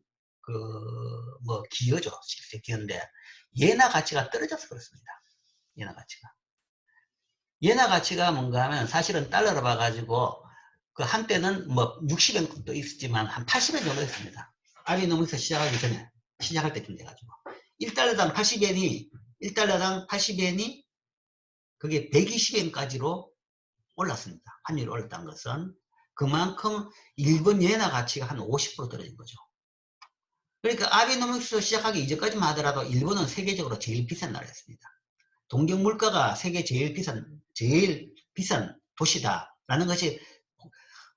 뭐 기여죠. 실제 기여인데 예나 가치가 떨어져서 그렇습니다. 예나 가치가 뭔가 하면 사실은 달러로 봐가지고 그 한때는 뭐 60엔도 있었지만 한 80엔 정도 됐습니다. 아베노믹스 시작하기 전에 시작할 때쯤 돼가지고 1달러당 80엔이 그게 120엔까지로 올랐습니다. 환율이 올랐다는 것은 그만큼 일본 예나 가치가 한 50% 떨어진 거죠. 그러니까 아베노믹스 시작하기 이전까지만 하더라도 일본은 세계적으로 제일 비싼 나라였습니다. 동경 물가가 세계 제일 비싼 도시다라는 것이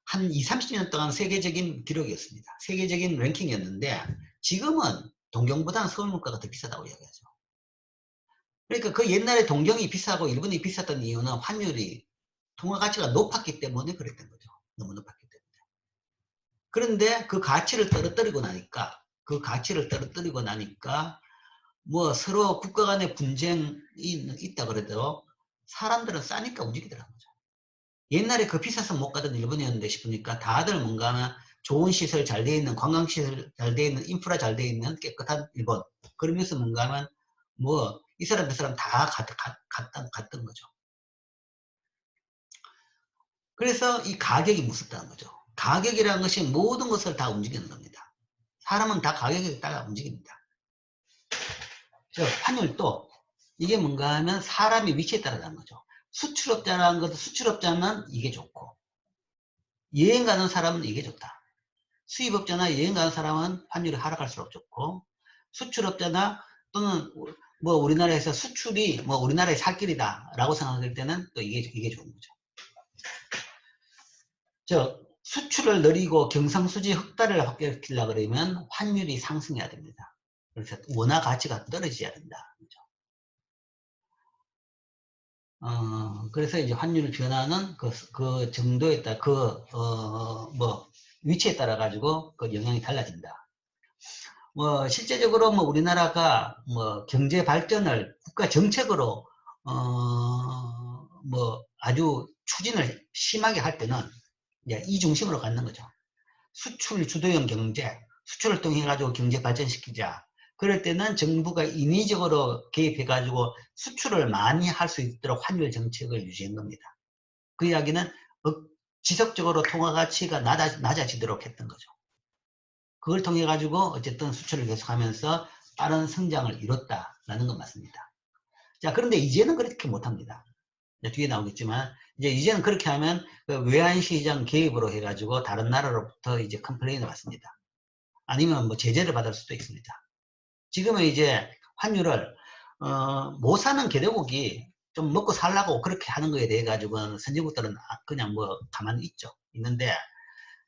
한 20, 30년 동안 세계적인 기록이었습니다. 세계적인 랭킹이었는데 지금은 동경보다는 서울 물가가 더 비싸다고 이야기하죠. 그러니까 그 옛날에 동경이 비싸고 일본이 비쌌던 이유는 환율이 통화 가치가 높았기 때문에 그랬던 거죠. 너무 높았기 때문에. 그런데 그 가치를 떨어뜨리고 나니까 뭐 서로 국가 간의 분쟁이 있다 그래도 사람들은 싸니까 움직이더라고요. 옛날에 그 비싸서 못 가던 일본이었는데 싶으니까 다들 뭔가 하면 좋은 시설 잘 돼 있는 관광시설 잘 돼 있는 인프라 잘 돼 있는 깨끗한 일본 그러면서 뭔가 하면 뭐 이 사람 저 사람 다 갔던 거죠. 그래서 이 가격이 무섭다는 거죠. 가격이라는 것이 모든 것을 다 움직이는 겁니다. 사람은 다 가격에 따라 움직입니다. 환율도 이게 뭔가 하면 사람의 위치에 따라 다른 거죠. 수출업자라는 것은 수출업자는 이게 좋고 여행 가는 사람은 이게 좋다. 수입업자나 여행 가는 사람은 환율이 하락할수록 좋고 수출업자나 또는 뭐 우리나라에서 수출이 뭐 우리나라의 살 길이다라고 생각할 때는 또 이게 좋은 거죠. 수출을 늘리고 경상수지 흑달을 확대시키려고 그러면 환율이 상승해야 됩니다. 그래서 원화 가치가 떨어져야 된다. 그래서 이제 환율 변화는 그 정도에 따라 위치에 따라 가지고 그 영향이 달라진다. 뭐 실제적으로 뭐 우리나라가 뭐 경제 발전을 국가 정책으로 뭐 아주 추진을 심하게 할 때는 이제 이 중심으로 갖는 거죠. 수출 주도형 경제, 수출을 통해 가지고 경제 발전시키자. 그럴 때는 정부가 인위적으로 개입해 가지고 수출을 많이 할 수 있도록 환율 정책을 유지한 겁니다. 그 이야기는 지속적으로 통화 가치가 낮아지도록 했던 거죠. 그걸 통해 가지고 어쨌든 수출을 계속하면서 빠른 성장을 이뤘다라는 건 맞습니다. 자, 그런데 이제는 그렇게 못합니다. 뒤에 나오겠지만 이제는 그렇게 하면 그 외환시장 개입으로 해가지고 다른 나라로부터 이제 컴플레인을 받습니다. 아니면 뭐 제재를 받을 수도 있습니다. 지금은 이제 환율을 못 사는 개도국이 좀 먹고 살라고 그렇게 하는 거에 대해 가지고는 선진국들은 그냥 뭐 가만히 있는데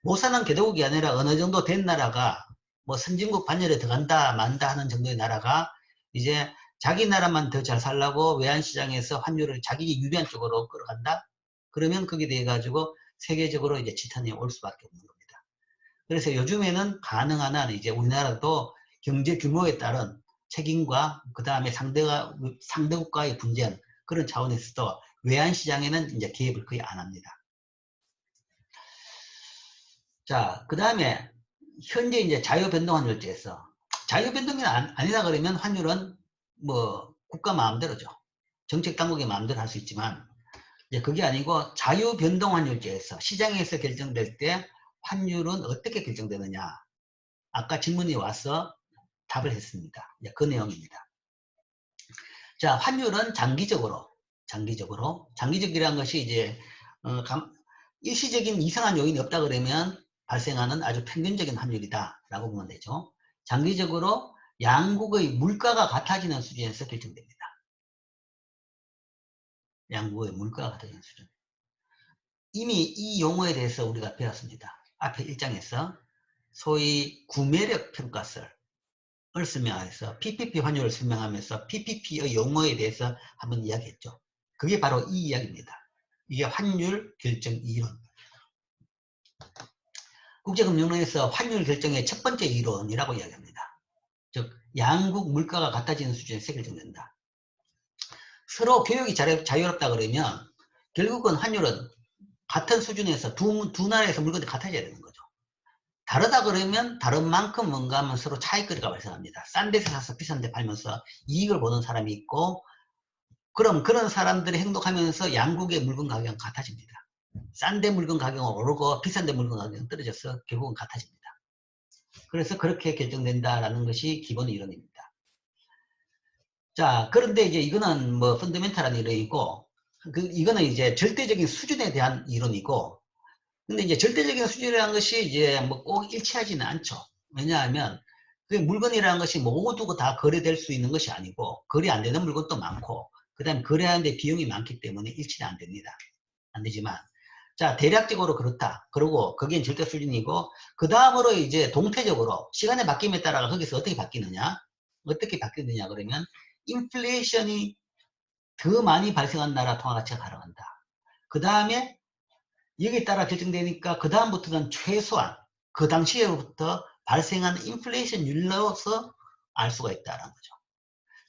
못 사는 개도국이 아니라 어느 정도 된 나라가 뭐 선진국 반열에 들어간다 만다 하는 정도의 나라가 이제 자기 나라만 더 잘 살라고 외환시장에서 환율을 자기 유리한 쪽으로 끌어간다? 그러면 거기에 대해 가지고 세계적으로 이제 지탄이 올 수밖에 없는 겁니다. 그래서 요즘에는 가능한 한 이제 우리나라도 경제 규모에 따른 책임과 그 다음에 상대국과의 분쟁 그런 차원에서도 외환시장에는 이제 개입을 거의 안 합니다. 자, 그 다음에 현재 이제 자유변동환율제에서 자유변동이 아니다 그러면 환율은 뭐 국가 마음대로죠. 정책 당국의 마음대로 할 수 있지만 이제 그게 아니고 자유변동환율제에서 시장에서 결정될 때 환율은 어떻게 결정되느냐. 아까 질문이 와서 답을 했습니다. 이제 그 내용입니다. 자, 환율은 장기적이라는 것이 이제 일시적인 이상한 요인이 없다 그러면 발생하는 아주 평균적인 환율이다 라고 보면 되죠. 장기적으로 양국의 물가가 같아지는 수준에서 결정됩니다. 양국의 물가가 같아지는 수준. 이미 이 용어에 대해서 우리가 배웠습니다. 앞에 1장에서 소위 구매력 평가설을 설명해서 PPP 환율을 설명하면서 PPP의 용어에 대해서 한번 이야기했죠. 그게 바로 이 이야기입니다. 이게 환율 결정 이론. 국제금융론에서 환율 결정의 첫 번째 이론이라고 이야기합니다. 즉 양국 물가가 같아지는 수준에서 결정된다. 서로 교역이 자유롭다 그러면 결국은 환율은 같은 수준에서 두 나라에서 물건이 같아져야 되는 거죠. 다르다 그러면 다른 만큼 뭔가 하면 서로 차이거리가 발생합니다. 싼 데서 사서 비싼 데 팔면서 이익을 보는 사람이 있고 그럼 그런 사람들이 행동하면서 양국의 물건 가격은 같아집니다. 싼 데 물건 가격은 오르고 비싼 데 물건 가격은 떨어져서 결국은 같아집니다. 그래서 그렇게 결정된다라는 것이 기본 이론입니다. 자, 그런데 이제 이거는 뭐 펀더멘탈한 이론이고 이거는 이제 절대적인 수준에 대한 이론이고 근데 이제 절대적인 수준이라는 것이 이제 뭐 꼭 일치하지는 않죠. 왜냐하면 그 물건이라는 것이 모두가 다 거래될 수 있는 것이 아니고 거래 안 되는 물건도 많고 그 다음에 거래하는데 비용이 많기 때문에 일치는 안 됩니다. 안 되지만 자 대략적으로 그렇다. 그리고 그게 절대 수준이고 그 다음으로 이제 동태적으로 시간의 바뀜에 따라 거기서 어떻게 바뀌느냐 그러면 인플레이션이 더 많이 발생한 나라 통화가치가 가라간다. 그 다음에 여기에 따라 결정되니까 그 다음부터는 최소한 그 당시에부터 발생한 인플레이션율로서 알 수가 있다는 거죠.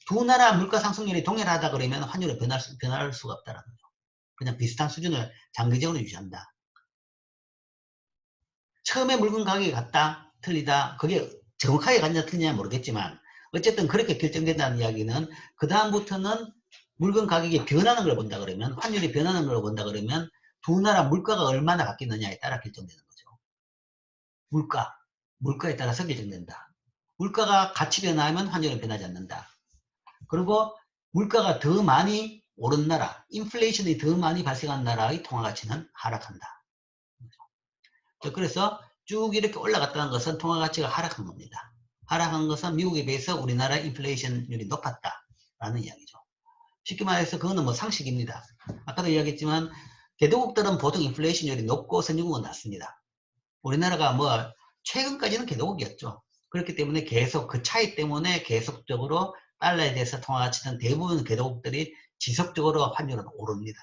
두 나라 물가 상승률이 동일하다 그러면 환율은 변할 수가 없다는 거죠. 그냥 비슷한 수준을 장기적으로 유지한다. 처음에 물건 가격이 같다, 틀리다, 그게 정확하게 같냐 틀리냐 모르겠지만 어쨌든 그렇게 결정된다는 이야기는 그 다음부터는 물건 가격이 변하는 걸 본다 그러면 환율이 변하는 걸 본다 그러면 두 나라 물가가 얼마나 바뀌느냐에 따라 결정되는 거죠. 물가에 따라서 결정된다. 물가가 같이 변하면 환율은 변하지 않는다. 그리고 물가가 더 많이 오른 나라, 인플레이션이 더 많이 발생한 나라의 통화가치는 하락한다. 그래서 쭉 이렇게 올라갔다는 것은 통화가치가 하락한 겁니다. 하락한 것은 미국에 비해서 우리나라 인플레이션율이 높았다. 라는 이야기죠. 쉽게 말해서 그거는 뭐 상식입니다. 아까도 이야기했지만 개도국들은 보통 인플레이션율이 높고 선진국은 낮습니다. 우리나라가 뭐 최근까지는 개도국이었죠. 그렇기 때문에 계속 그 차이 때문에 계속적으로 달러에 대해서 통화가치는 대부분 개도국들이 지속적으로 환율은 오릅니다.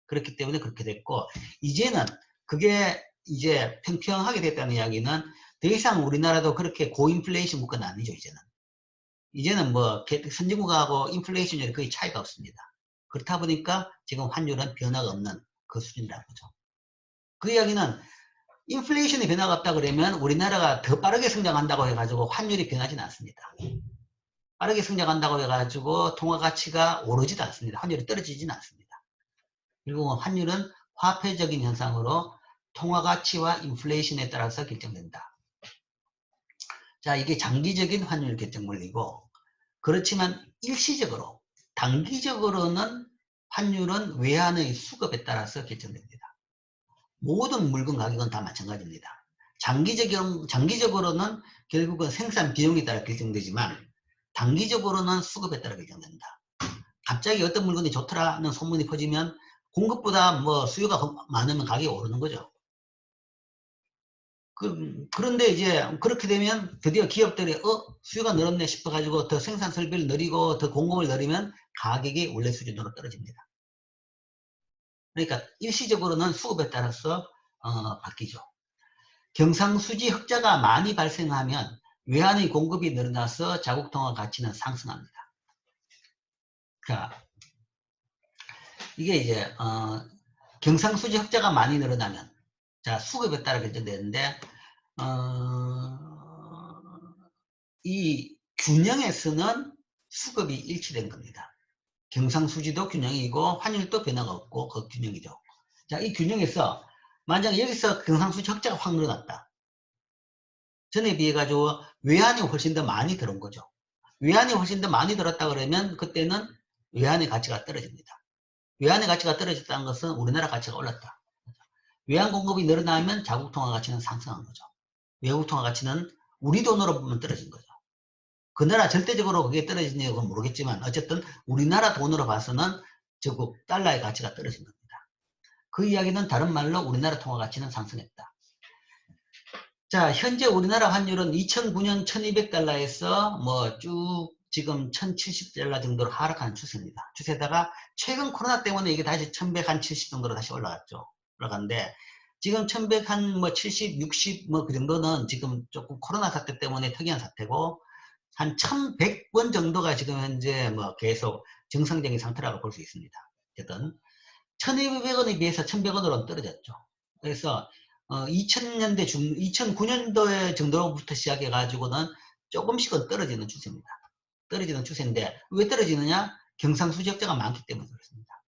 그렇기 때문에 그렇게 됐고, 이제는 그게 이제 평평하게 됐다는 이야기는 더 이상 우리나라도 그렇게 고인플레이션 국가는 아니죠. 이제는 뭐 선진국하고 인플레이션율이 거의 차이가 없습니다. 그렇다 보니까 지금 환율은 변화가 없는 그 수준이라는 거죠. 그 이야기는 인플레이션이 변화가 없다 그러면 우리나라가 더 빠르게 성장한다고 해가지고 환율이 변하지는 않습니다. 빠르게 성장한다고 해가지고 통화 가치가 오르지도 않습니다. 환율이 떨어지지는 않습니다. 그리고 환율은 화폐적인 현상으로 통화 가치와 인플레이션에 따라서 결정된다. 자, 이게 장기적인 환율 결정 원리고, 그렇지만 일시적으로, 단기적으로는 환율은 외환의 수급에 따라서 결정됩니다. 모든 물건 가격은 다 마찬가지입니다. 장기적으로는 결국은 생산 비용에 따라 결정되지만 단기적으로는 수급에 따라 결정된다. 갑자기 어떤 물건이 좋더라는 소문이 퍼지면 공급보다 뭐 수요가 많으면 가격이 오르는 거죠. 그런데 이제 그렇게 되면 드디어 기업들이 수요가 늘었네 싶어가지고 더 생산 설비를 늘리고 더 공급을 늘리면 가격이 원래 수준으로 떨어집니다. 그러니까 일시적으로는 수급에 따라서 바뀌죠. 경상수지 흑자가 많이 발생하면 외환의 공급이 늘어나서 자국통화 가치는 상승합니다. 자, 이게 이제 경상수지 흑자가 많이 늘어나면, 자, 수급에 따라 결정되는데 이 균형에서는 수급이 일치된 겁니다. 경상수지도 균형이고 환율도 변화가 없고 그 균형이죠. 자, 이 균형에서 만약 여기서 경상수지 흑자가 확 늘어났다. 전에 비해 가지고 외환이 훨씬 더 많이 들어온 거죠. 외환이 훨씬 더 많이 들었다 그러면 그때는 외환의 가치가 떨어집니다. 외환의 가치가 떨어졌다는 것은 우리나라 가치가 올랐다. 외환 공급이 늘어나면 자국 통화 가치는 상승한 거죠. 외국 통화 가치는 우리 돈으로 보면 떨어진 거죠. 그 나라 절대적으로 그게 떨어지는지 모르겠지만 어쨌든 우리나라 돈으로 봐서는 저국 달러의 가치가 떨어진 겁니다. 그 이야기는 다른 말로 우리나라 통화 가치는 상승했다. 자, 현재 우리나라 환율은 2009년 1200달러에서 뭐 쭉 지금 1070달러 정도로 하락하는 추세입니다. 추세다가 최근 코로나 때문에 이게 다시 1170 정도로 다시 올라갔죠. 올라갔는데 지금 1100 한 뭐 70, 60 뭐 그 정도는 지금 조금 코로나 사태 때문에 특이한 사태고 한 1100원 정도가 지금 현재 뭐 계속 정상적인 상태라고 볼 수 있습니다. 어쨌든 1200원에 비해서 1100원으로는 떨어졌죠. 그래서 2000년대 2009년도에 정도로부터 시작해가지고는 조금씩은 떨어지는 추세입니다. 떨어지는 추세인데 왜 떨어지느냐? 경상수지 흑자가 많기 때문에 그렇습니다.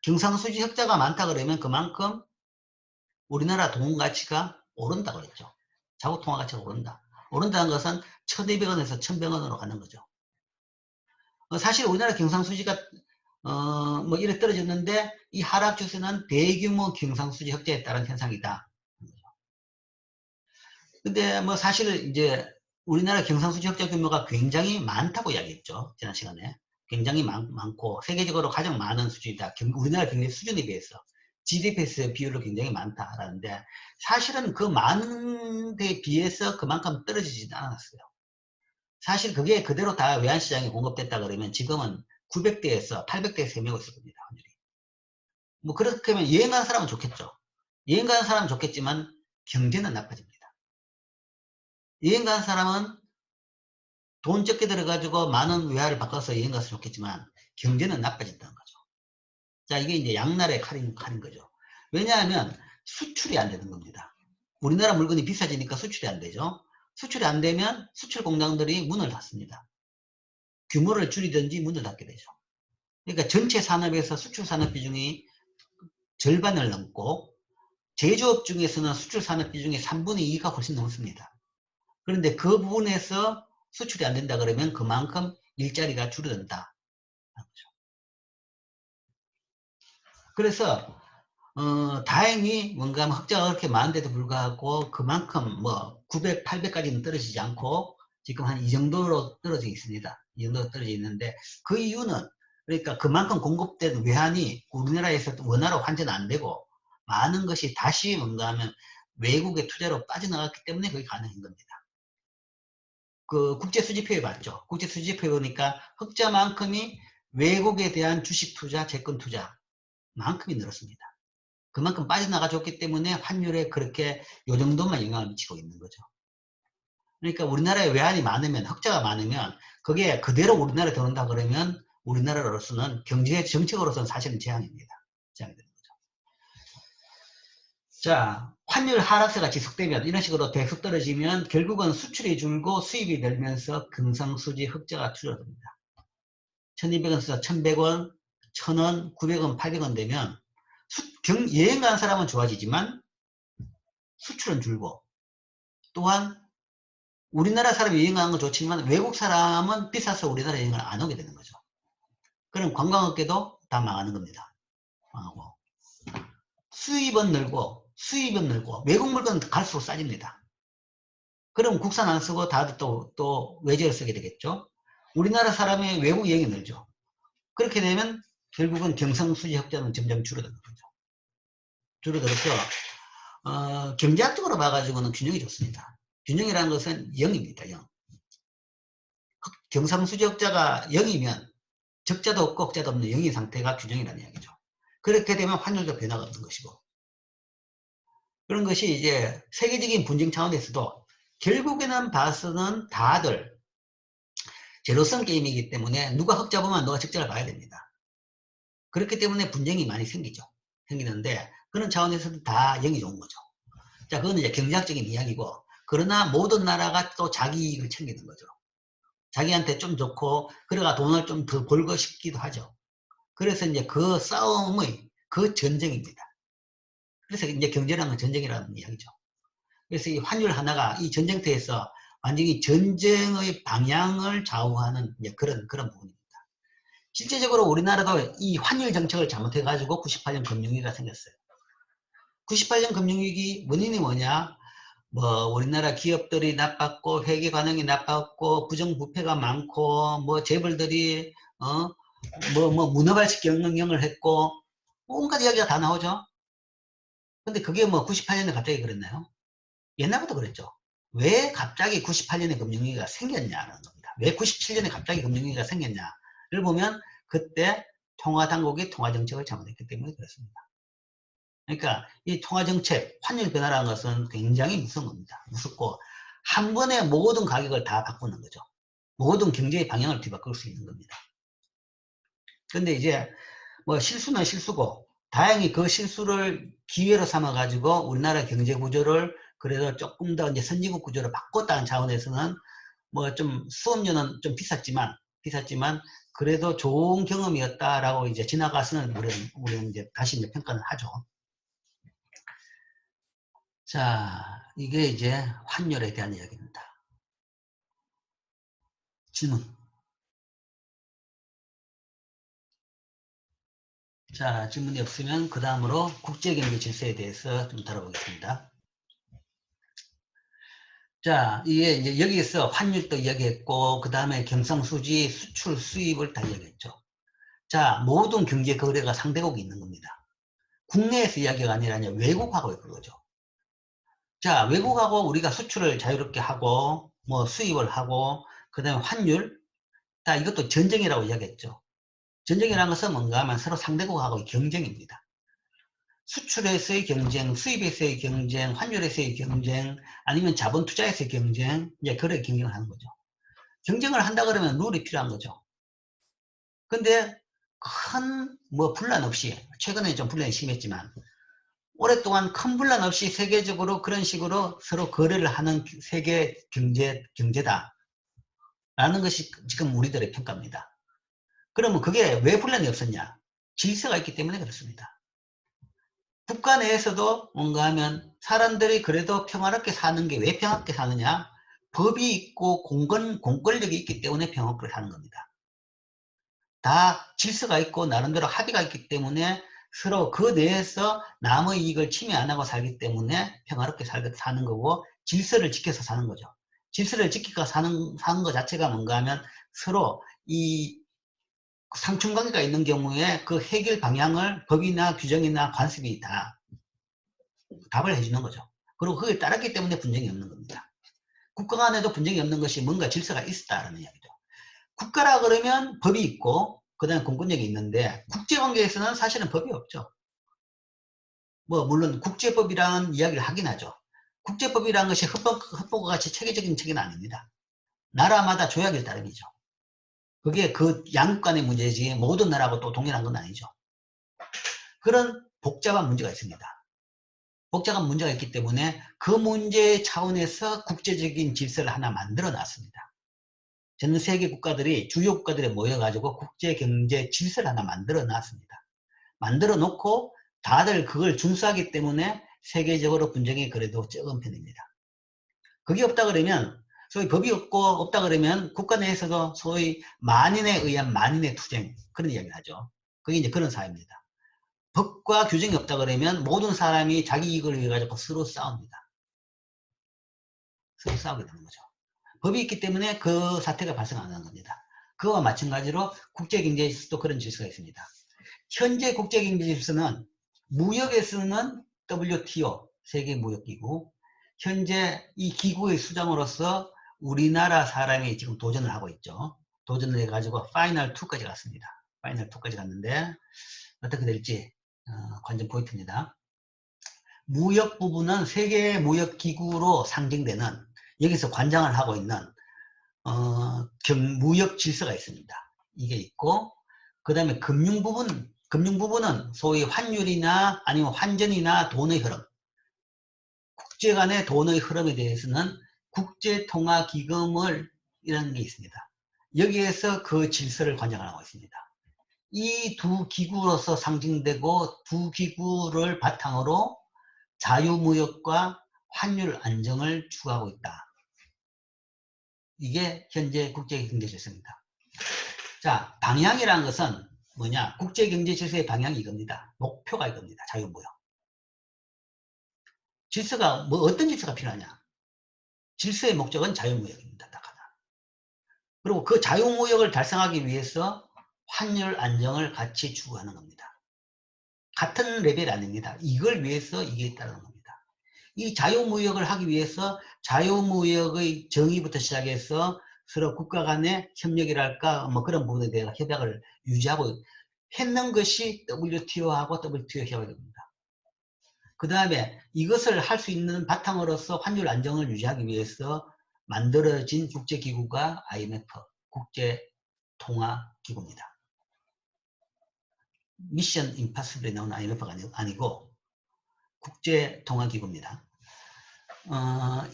경상수지 흑자가 많다 그러면 그만큼 우리나라 돈 가치가 오른다 그랬죠. 자국 통화 가치가 오른다. 오른다는 것은 1200원에서 1100원으로 가는 거죠. 사실 우리나라 경상수지가 뭐 이래 떨어졌는데 이 하락 추세는 대규모 경상수지 흑자에 따른 현상이다. 근데 뭐 사실 이제 우리나라 경상수지 흑자 규모가 굉장히 많다고 이야기했죠. 지난 시간에. 굉장히 많고 세계적으로 가장 많은 수준이다. 우리나라 경제 수준에 비해서 GDP에서의 비율로 굉장히 많다라는데 사실은 그 많은 데 비해서 그만큼 떨어지지는 않았어요. 사실 그게 그대로 다 외환시장에 공급됐다 그러면 지금은 900대에서 800대에서 헤매고 있을 겁니다. 환율이. 뭐 그렇게 하면 여행 가는 사람은 좋겠죠. 여행 가는 사람은 좋겠지만 경제는 나빠집니다. 여행 가는 사람은 돈 적게 들어가지고 많은 외화를 바꿔서 여행 가서 좋겠지만 경제는 나빠진다는 거죠. 자, 이게 이제 양날의 칼인 거죠. 왜냐하면 수출이 안 되는 겁니다. 우리나라 물건이 비싸지니까 수출이 안 되죠. 수출이 안 되면 수출 공장들이 문을 닫습니다. 규모를 줄이든지 문을 닫게 되죠. 그러니까 전체 산업에서 수출 산업 비중이 절반을 넘고 제조업 중에서는 수출 산업 비중의 3분의 2가 훨씬 넘습니다. 그런데 그 부분에서 수출이 안 된다 그러면 그만큼 일자리가 줄어든다. 그래서 다행히 뭔가 흑자가 그렇게 많은데도 불구하고 그만큼 뭐 900, 800까지는 떨어지지 않고 지금 한 이 정도로 떨어져 있습니다. 이 정도 떨어져 있는데 그 이유는 그러니까 그만큼 공급된 외환이 우리나라에서 원화로 환전 안 되고 많은 것이 다시 뭔가 하면 외국의 투자로 빠져나갔기 때문에 그게 가능한 겁니다. 그 국제 수지표에 봤죠. 국제 수지표에 보니까 흑자만큼이 외국에 대한 주식 투자, 채권 투자만큼이 늘었습니다. 그만큼 빠져나가 줬기 때문에 환율에 그렇게 요 정도만 영향을 미치고 있는 거죠. 그러니까 우리나라에 외환이 많으면, 흑자가 많으면 그게 그대로 우리나라에 들어온다 그러면 우리나라로서는 경제 정책으로서는 사실은 재앙입니다. 재앙이 되는 거죠. 자, 환율 하락세가 지속되면 이런 식으로 계속 떨어지면 결국은 수출이 줄고 수입이 늘면서 금상수지 흑자가 줄어듭니다. 1200원에서 1100원, 1000원, 900원, 800원 되면 여행 가는 사람은 좋아지지만 수출은 줄고 또한 우리나라 사람이 여행 가는 건 좋지만 외국 사람은 비싸서 우리나라 여행을 안 오게 되는 거죠. 그럼 관광업계도 다 망하는 겁니다. 망하고. 수입은 늘고 외국 물건은 갈수록 싸집니다. 그럼 국산 안 쓰고 다들 또 외제를 쓰게 되겠죠. 우리나라 사람의 외국 여행이 늘죠. 그렇게 되면 결국은 경상수지 흑자는 점점 줄어드는 거죠. 줄어들어서 경제학적으로 봐가지고는 균형이 좋습니다. 균형이라는 것은 0입니다. 0. 경상수지 흑자가 0이면 적자도 없고 흑자도 없는 0인 상태가 균형이라는 이야기죠. 그렇게 되면 환율도 변화가 없는 것이고 그런 것이 이제 세계적인 분쟁 차원에서도 결국에는 봐서는 다들 제로섬 게임이기 때문에 누가 흑자 보면 누가 적자를 봐야 됩니다. 그렇기 때문에 분쟁이 많이 생기는데 그런 차원에서도 다 0이 좋은 거죠. 자, 그거는 이제 경제학적인 이야기고 그러나 모든 나라가 또 자기 이익을 챙기는 거죠. 자기한테 좀 좋고 그래가 돈을 좀 더 벌고 싶기도 하죠. 그래서 이제 그 싸움의 그 전쟁입니다. 그래서 이제 경제라는 건 전쟁이라는 이야기죠. 그래서 이 환율 하나가 이 전쟁터에서 완전히 전쟁의 방향을 좌우하는 이제 그런 부분입니다. 실제적으로 우리나라도 이 환율 정책을 잘못해가지고 98년 금융위기가 생겼어요. 98년 금융위기 원인이 뭐냐? 뭐 우리나라 기업들이 나빴고 회계 관행이 나빴고 부정부패가 많고 뭐 재벌들이 문어발식 경영을 했고 온갖 이야기가 다 나오죠. 근데 그게 뭐 98년에 갑자기 그랬나요? 옛날부터 그랬죠. 왜 갑자기 98년에 금융위기가 생겼냐는 겁니다. 왜 97년에 갑자기 금융위기가 생겼냐를 보면 그때 통화당국이 통화정책을 잘못했기 때문에 그렇습니다. 그러니까 이 통화정책, 환율 변화라는 것은 굉장히 무서운 겁니다. 무섭고 한 번에 모든 가격을 다 바꾸는 거죠. 모든 경제의 방향을 뒤바꿀 수 있는 겁니다. 근데 이제 뭐 실수는 실수고 다행히 그 실수를 기회로 삼아가지고 우리나라 경제 구조를 그래도 조금 더 이제 선진국 구조로 바꿨다는 차원에서는 뭐 좀 수업료는 좀 비쌌지만 그래도 좋은 경험이었다라고 이제 지나가서는 우리는 이제 다시 이제 평가를 하죠. 자, 이게 이제 환율에 대한 이야기입니다. 질문. 자, 질문이 없으면 그 다음으로 국제경제 질서에 대해서 좀 다뤄보겠습니다. 자, 이게 이제 여기에서 환율도 이야기했고, 그 다음에 경상수지, 수출, 수입을 다 이야기했죠. 자, 모든 경제 거래가 상대국이 있는 겁니다. 국내에서 이야기가 아니라 외국하고 그거죠. 자, 외국하고 우리가 수출을 자유롭게 하고, 뭐 수입을 하고, 그 다음에 환율, 자, 이것도 전쟁이라고 이야기했죠. 전쟁이라는 것은 뭔가 하면 서로 상대국하고의 경쟁입니다. 수출에서의 경쟁, 수입에서의 경쟁, 환율에서의 경쟁, 아니면 자본 투자에서의 경쟁, 이제 그런 경쟁을 하는 거죠. 경쟁을 한다 그러면 룰이 필요한 거죠. 근데 큰 분란 없이, 최근에 좀 분란이 심했지만, 오랫동안 큰 분란 없이 세계적으로 그런 식으로 서로 거래를 하는 세계 경제다. 라는 것이 지금 우리들의 평가입니다. 그러면 그게 왜 분란이 없었냐? 질서가 있기 때문에 그렇습니다. 국가 내에서도 뭔가 하면 사람들이 그래도 평화롭게 사는 게 왜 평화롭게 사느냐? 법이 있고 공권력이 있기 때문에 평화롭게 사는 겁니다. 다 질서가 있고 나름대로 합의가 있기 때문에 서로 그 내에서 남의 이익을 침해 안 하고 살기 때문에 평화롭게 사는 거고 질서를 지켜서 사는 거죠. 질서를 지키고 사는 것 자체가 뭔가 하면 서로 이 상충관계가 있는 경우에 그 해결 방향을 법이나 규정이나 관습이 다 답을 해주는 거죠. 그리고 그게 따랐기 때문에 분쟁이 없는 겁니다. 국가 간에도 분쟁이 없는 것이 뭔가 질서가 있었다는 이야기죠. 국가라 그러면 법이 있고 그 다음에 공권력이 있는데 국제관계에서는 사실은 법이 없죠. 뭐 물론 국제법이라는 이야기를 하긴 하죠. 국제법이라는 것이 헌법과 같이 체계적인 체계는 아닙니다. 나라마다 조약일 따름이죠. 그게 그 양국 간의 문제지 모든 나라하고 또 동일한 건 아니죠. 그런 복잡한 문제가 있습니다. 복잡한 문제가 있기 때문에 그 문제 차원에서 국제적인 질서를 하나 만들어 놨습니다. 전 세계 국가들이 주요 국가들에 모여가지고 국제경제 질서를 하나 만들어 놨습니다. 만들어 놓고 다들 그걸 준수하기 때문에 세계적으로 분쟁이 그래도 적은 편입니다. 그게 없다 그러면 소위 법이 없다 그러면 국가 내에서도 소위 만인에 의한 만인의 투쟁 그런 이야기를 하죠. 그게 이제 그런 사회입니다. 법과 규정이 없다 그러면 모든 사람이 자기 이익을 위해 가지고 서로 싸웁니다. 서로 싸우게 되는 거죠. 법이 있기 때문에 그 사태가 발생 안 하는 겁니다. 그와 마찬가지로 국제경제 질서도 그런 질서가 있습니다. 현재 국제경제 질서는 무역에서는 WTO 세계무역기구 현재 이 기구의 수장으로서 우리나라 사람이 지금 도전을 하고 있죠. 도전을 해가지고 파이널 2까지 갔습니다. 파이널 2까지 갔는데 어떻게 될지 관전 포인트입니다. 무역 부분은 세계무역기구로 상징되는 여기서 관장을 하고 있는 무역 질서가 있습니다. 이게 있고 그 다음에 금융 부분은 소위 환율이나 아니면 환전이나 돈의 흐름 국제 간의 돈의 흐름에 대해서는 국제통화기금을 이라는 게 있습니다. 여기에서 그 질서를 관장하고 있습니다. 이 두 기구로서 상징되고 두 기구를 바탕으로 자유무역과 환율 안정을 추구하고 있다. 이게 현재 국제경제 질서입니다. 자, 방향이라는 것은 뭐냐? 국제경제 질서의 방향이 이겁니다. 목표가 이겁니다. 자유무역. 질서가 뭐 어떤 질서가 필요하냐? 질서의 목적은 자유무역입니다. 딱 하나. 그리고 그 자유무역을 달성하기 위해서 환율 안정을 같이 추구하는 겁니다. 같은 레벨이 아닙니다. 이걸 위해서 이게 있다는 겁니다. 이 자유무역을 하기 위해서 자유무역의 정의부터 시작해서 서로 국가 간의 협력이랄까 뭐 그런 부분에 대한 협약을 유지하고 했는 것이 WTO하고 WTO 협약입니다. 그 다음에 이것을 할 수 있는 바탕으로서 환율 안정을 유지하기 위해서 만들어진 국제기구가 IMF, 국제통화기구입니다. 미션 임파서블에 나오는 IMF가 아니고 국제통화기구입니다.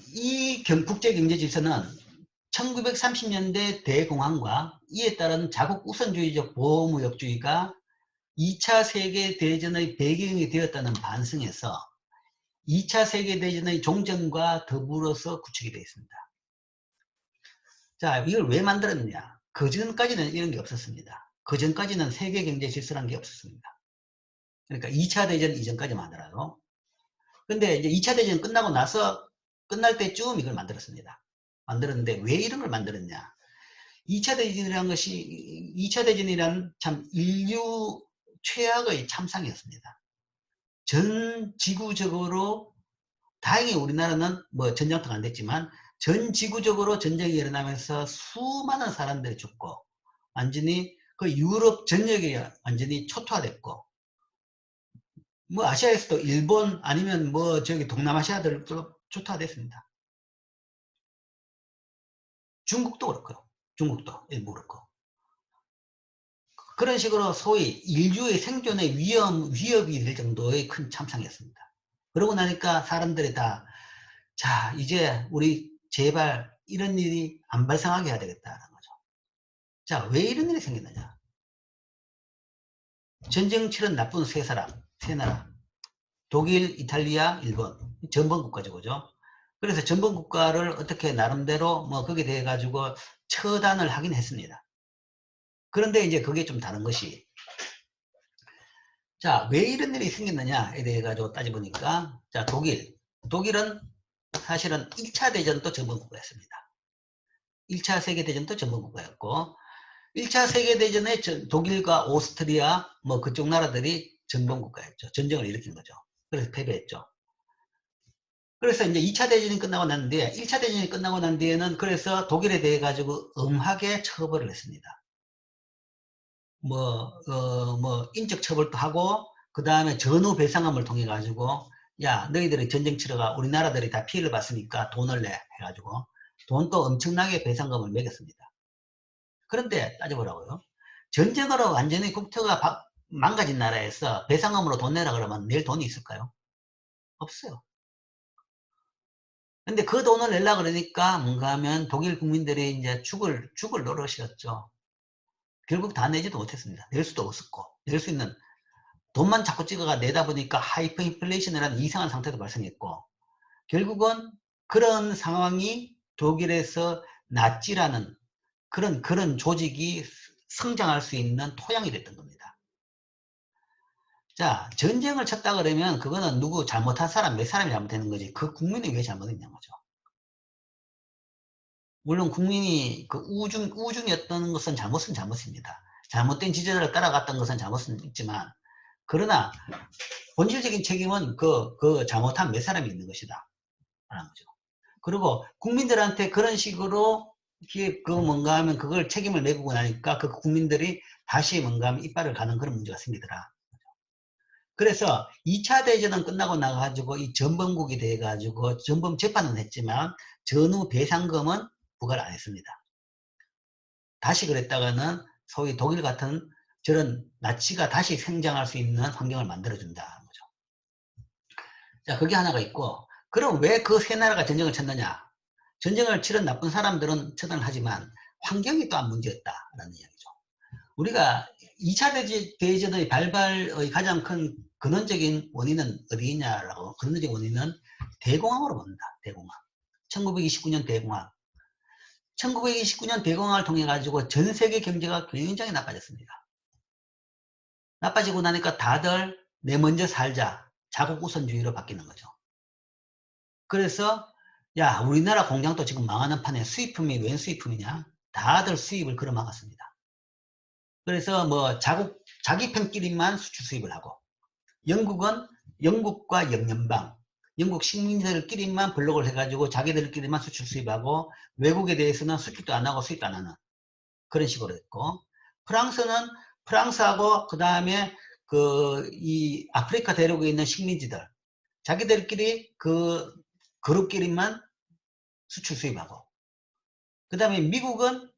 이 국제경제질서는 1930년대 대공황과 이에 따른 자국 우선주의적 보호무역주의가 2차 세계대전의 배경이 되었다는 반성에서 2차 세계대전의 종전과 더불어서 구축이 되어 있습니다. 자, 이걸 왜 만들었느냐? 그전까지는 이런 게 없었습니다. 그전까지는 세계경제질서라는 게 없었습니다. 그러니까 2차 대전 이전까지만 하더라도. 근데 이제 2차 대전 끝나고 나서 끝날 때쯤 이걸 만들었습니다. 만들었는데 왜 이런 걸 만들었냐? 2차 대전이라는 것이 2차 대전이란 참 인류 최악의 참상이었습니다. 전 지구적으로 다행히 우리나라는 뭐 전쟁터가 안 됐지만 전 지구적으로 전쟁이 일어나면서 수많은 사람들이 죽고 완전히 그 유럽 전역이 완전히 초토화됐고 뭐 아시아에서도 일본 아니면 뭐 저기 동남아시아들도 초토화됐습니다. 중국도 그렇고요. 중국도 일부 그렇고. 그런 식으로 소위 인류의 생존의 위협이 될 정도의 큰 참상이었습니다. 그러고 나니까 사람들이 다, 자, 이제 우리 제발 이런 일이 안 발생하게 해야 되겠다는 거죠. 자, 왜 이런 일이 생겼느냐? 전쟁 치른 나쁜 세 나라. 독일, 이탈리아, 일본. 전범국가죠, 그죠? 그래서 전범국가를 어떻게 나름대로 뭐 거기에 대해 가지고 처단을 하긴 했습니다. 그런데 이제 그게 좀 다른 것이 자, 왜 이런 일이 생겼느냐에 대해 가지고 따져보니까 자, 독일은 사실은 1차 대전도 전범국가였습니다. 1차 세계대전도 전범국가였고 1차 세계대전에 독일과 오스트리아 뭐 그쪽 나라들이 전범국가였죠. 전쟁을 일으킨 거죠. 그래서 패배했죠. 그래서 이제 2차 대전이 끝나고 난 뒤에 1차 대전이 끝나고 난 뒤에는 그래서 독일에 대해 가지고 엄하게 처벌을 했습니다. 뭐 인적 처벌도 하고 그 다음에 전후 배상금을 통해 가지고 야 너희들이 전쟁 치러가 우리나라들이 다 피해를 봤으니까 돈을 내 해가지고 돈도 엄청나게 배상금을 매겼습니다. 그런데 따져보라고요. 전쟁으로 완전히 국토가 망가진 나라에서 배상금으로 돈 내라 그러면 낼 돈이 있을까요? 없어요. 근데 그 돈을 내려 그러니까 뭔가 하면 독일 국민들이 이제 죽을 노릇이었죠. 결국 다 내지도 못했습니다. 낼 수도 없었고 낼 수 있는 돈만 자꾸 찍어가 내다 보니까 하이퍼 인플레이션이라는 이상한 상태도 발생했고 결국은 그런 상황이 독일에서 나치라는 그런 조직이 성장할 수 있는 토양이 됐던 겁니다. 자, 전쟁을 쳤다 그러면 그거는 누구 잘못한 사람 몇 사람이 잘못되는 거지 그 국민이 왜 잘못했냐는 거죠. 물론 국민이 그 우중이었던 것은 잘못은 잘못입니다. 잘못된 지지자를 따라갔던 것은 잘못은 있지만 그러나 본질적인 책임은 그 잘못한 몇 사람이 있는 것이다 라는 거죠. 그리고 국민들한테 그런 식으로 뭔가 하면 그걸 책임을 내고 나니까 그 국민들이 다시 뭔가 하면 이빨을 가는 그런 문제가 생기더라. 그래서 2차 대전은 끝나고 나가지고 이 전범국이 돼가지고 전범 재판은 했지만 전후 배상금은 부과를 안 했습니다. 다시 그랬다가는 소위 독일 같은 저런 나치가 다시 생장할 수 있는 환경을 만들어준다는 거죠. 자, 그게 하나가 있고, 그럼 왜 그 세 나라가 전쟁을 쳤느냐? 전쟁을 치른 나쁜 사람들은 처단을 하지만 환경이 또한 문제였다라는 이야기죠. 우리가 2차 대전의 발발의 가장 큰 근원적인 원인은 어디냐라고, 근원적인 원인은 대공황으로 봅니다. 대공황. 1929년 대공황. 1929년 대공황을 통해 가지고 전 세계 경제가 굉장히 나빠졌습니다. 나빠지고 나니까 다들 내 먼저 살자. 자국 우선주의로 바뀌는 거죠. 그래서 야 우리나라 공장도 지금 망하는 판에 수입품이 웬 수입품이냐. 다들 수입을 걸어막았습니다. 그래서 뭐 자기 편끼리만 수출 수입을 하고 영국은 영국과 영연방 영국 식민지들끼리만 블록을 해가지고 자기들끼리만 수출 수입하고 외국에 대해서는 수출도 안 하고 수입도 안 하는 그런 식으로 됐고 프랑스는 프랑스하고 그 다음에 이 아프리카 대륙에 있는 식민지들 자기들끼리 그 그룹끼리만 수출 수입하고 그 다음에 미국은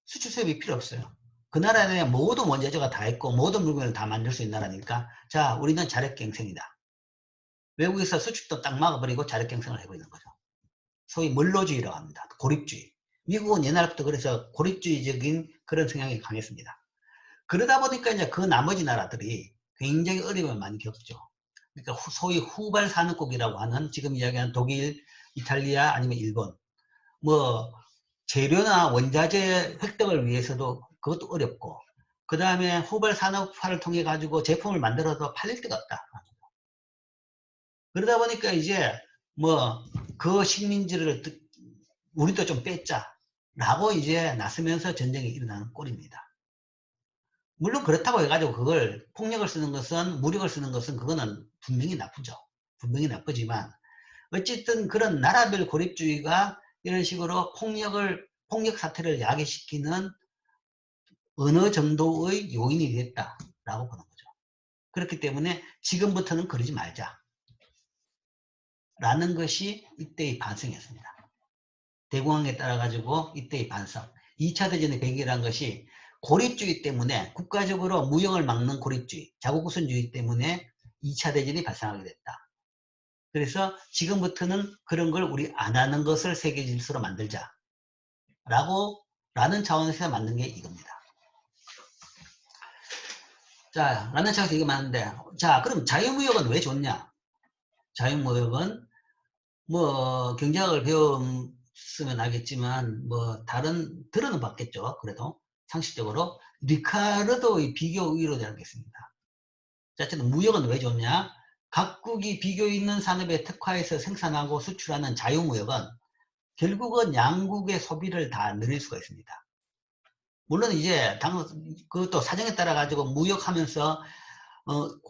수출 수입이 필요 없어요. 그 나라에 모든 원자재가 다 있고 모든 물건을 다 만들 수 있는 나라니까 자 우리는 자력갱생이다. 외국에서 수출도 딱 막아버리고 자력갱생을 하고 있는 거죠. 소위 멀로주의라고 합니다. 고립주의. 미국은 옛날부터 그래서 고립주의적인 그런 성향이 강했습니다. 그러다 보니까 이제 그 나머지 나라들이 굉장히 어려움을 많이 겪죠. 그러니까 소위 후발 산업국이라고 하는 지금 이야기하는 독일, 이탈리아 아니면 일본 뭐 재료나 원자재 획득을 위해서도 그것도 어렵고 그 다음에 후발 산업화를 통해 가지고 제품을 만들어도 팔릴 데가 없다. 그러다 보니까 이제 뭐 그 식민지를 우리도 좀 뺐자 라고 이제 나서면서 전쟁이 일어나는 꼴입니다. 물론 그렇다고 해가지고 그걸 폭력을 쓰는 것은 무력을 쓰는 것은 그거는 분명히 나쁘죠. 분명히 나쁘지만 어쨌든 그런 나라별 고립주의가 이런 식으로 폭력 사태를 야기시키는 어느 정도의 요인이 됐다라고 보는 거죠. 그렇기 때문에 지금부터는 그러지 말자 라는 것이 이때의 반성이었습니다. 대공황에 따라 가지고 이때의 반성 2차 대전의 배경이라는 것이 고립주의 때문에 국가적으로 무역을 막는 고립주의 자국우선주의 때문에 2차 대전이 발생하게 됐다. 그래서 지금부터는 그런 걸 우리 안 하는 것을 세계 질서로 만들자 라는 차원에서 만든 게 이겁니다. 자, 라는 차원에서 이거 맞는데 자 그럼 자유무역은 왜 좋냐? 자유무역은 뭐 경제학을 배웠으면 알겠지만 뭐 들어는 봤겠죠. 그래도 상식적으로 리카르도의 비교 우위로 되겠습니다. 자, 어쨌든 무역은 왜 좋냐? 각국이 비교 있는 산업에 특화해서 생산하고 수출하는 자유무역은 결국은 양국의 소비를 다 늘릴 수가 있습니다. 물론 이제 그것도 사정에 따라 가지고 무역하면서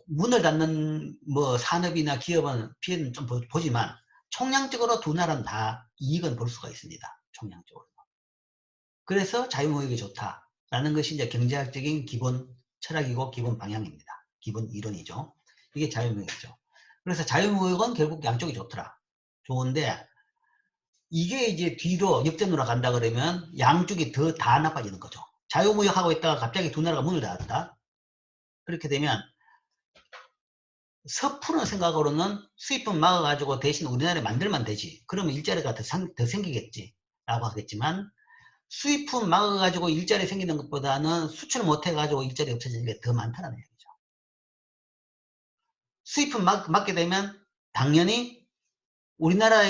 문을 닫는 뭐 산업이나 기업은 피해는 좀 보지만 총량적으로 두 나라는 다 이익은 볼 수가 있습니다. 총량적으로. 그래서 자유무역이 좋다라는 것이 이제 경제학적인 기본 철학이고 기본 방향입니다. 기본 이론이죠. 이게 자유무역이죠. 그래서 자유무역은 결국 양쪽이 좋더라. 좋은데 이게 이제 뒤로 역전으로 간다 그러면 양쪽이 다 나빠지는 거죠. 자유무역하고 있다가 갑자기 두 나라가 문을 닫았다. 그렇게 되면 섣푸른 생각으로는 수입품 막아가지고 대신 우리나라에 만들면 되지. 그러면 일자리가 더 생기겠지. 라고 하겠지만 수입품 막아가지고 일자리 생기는 것보다는 수출 못해가지고 일자리 없어지는 게 더 많다는 얘기죠. 수입품 막게 되면 당연히 우리나라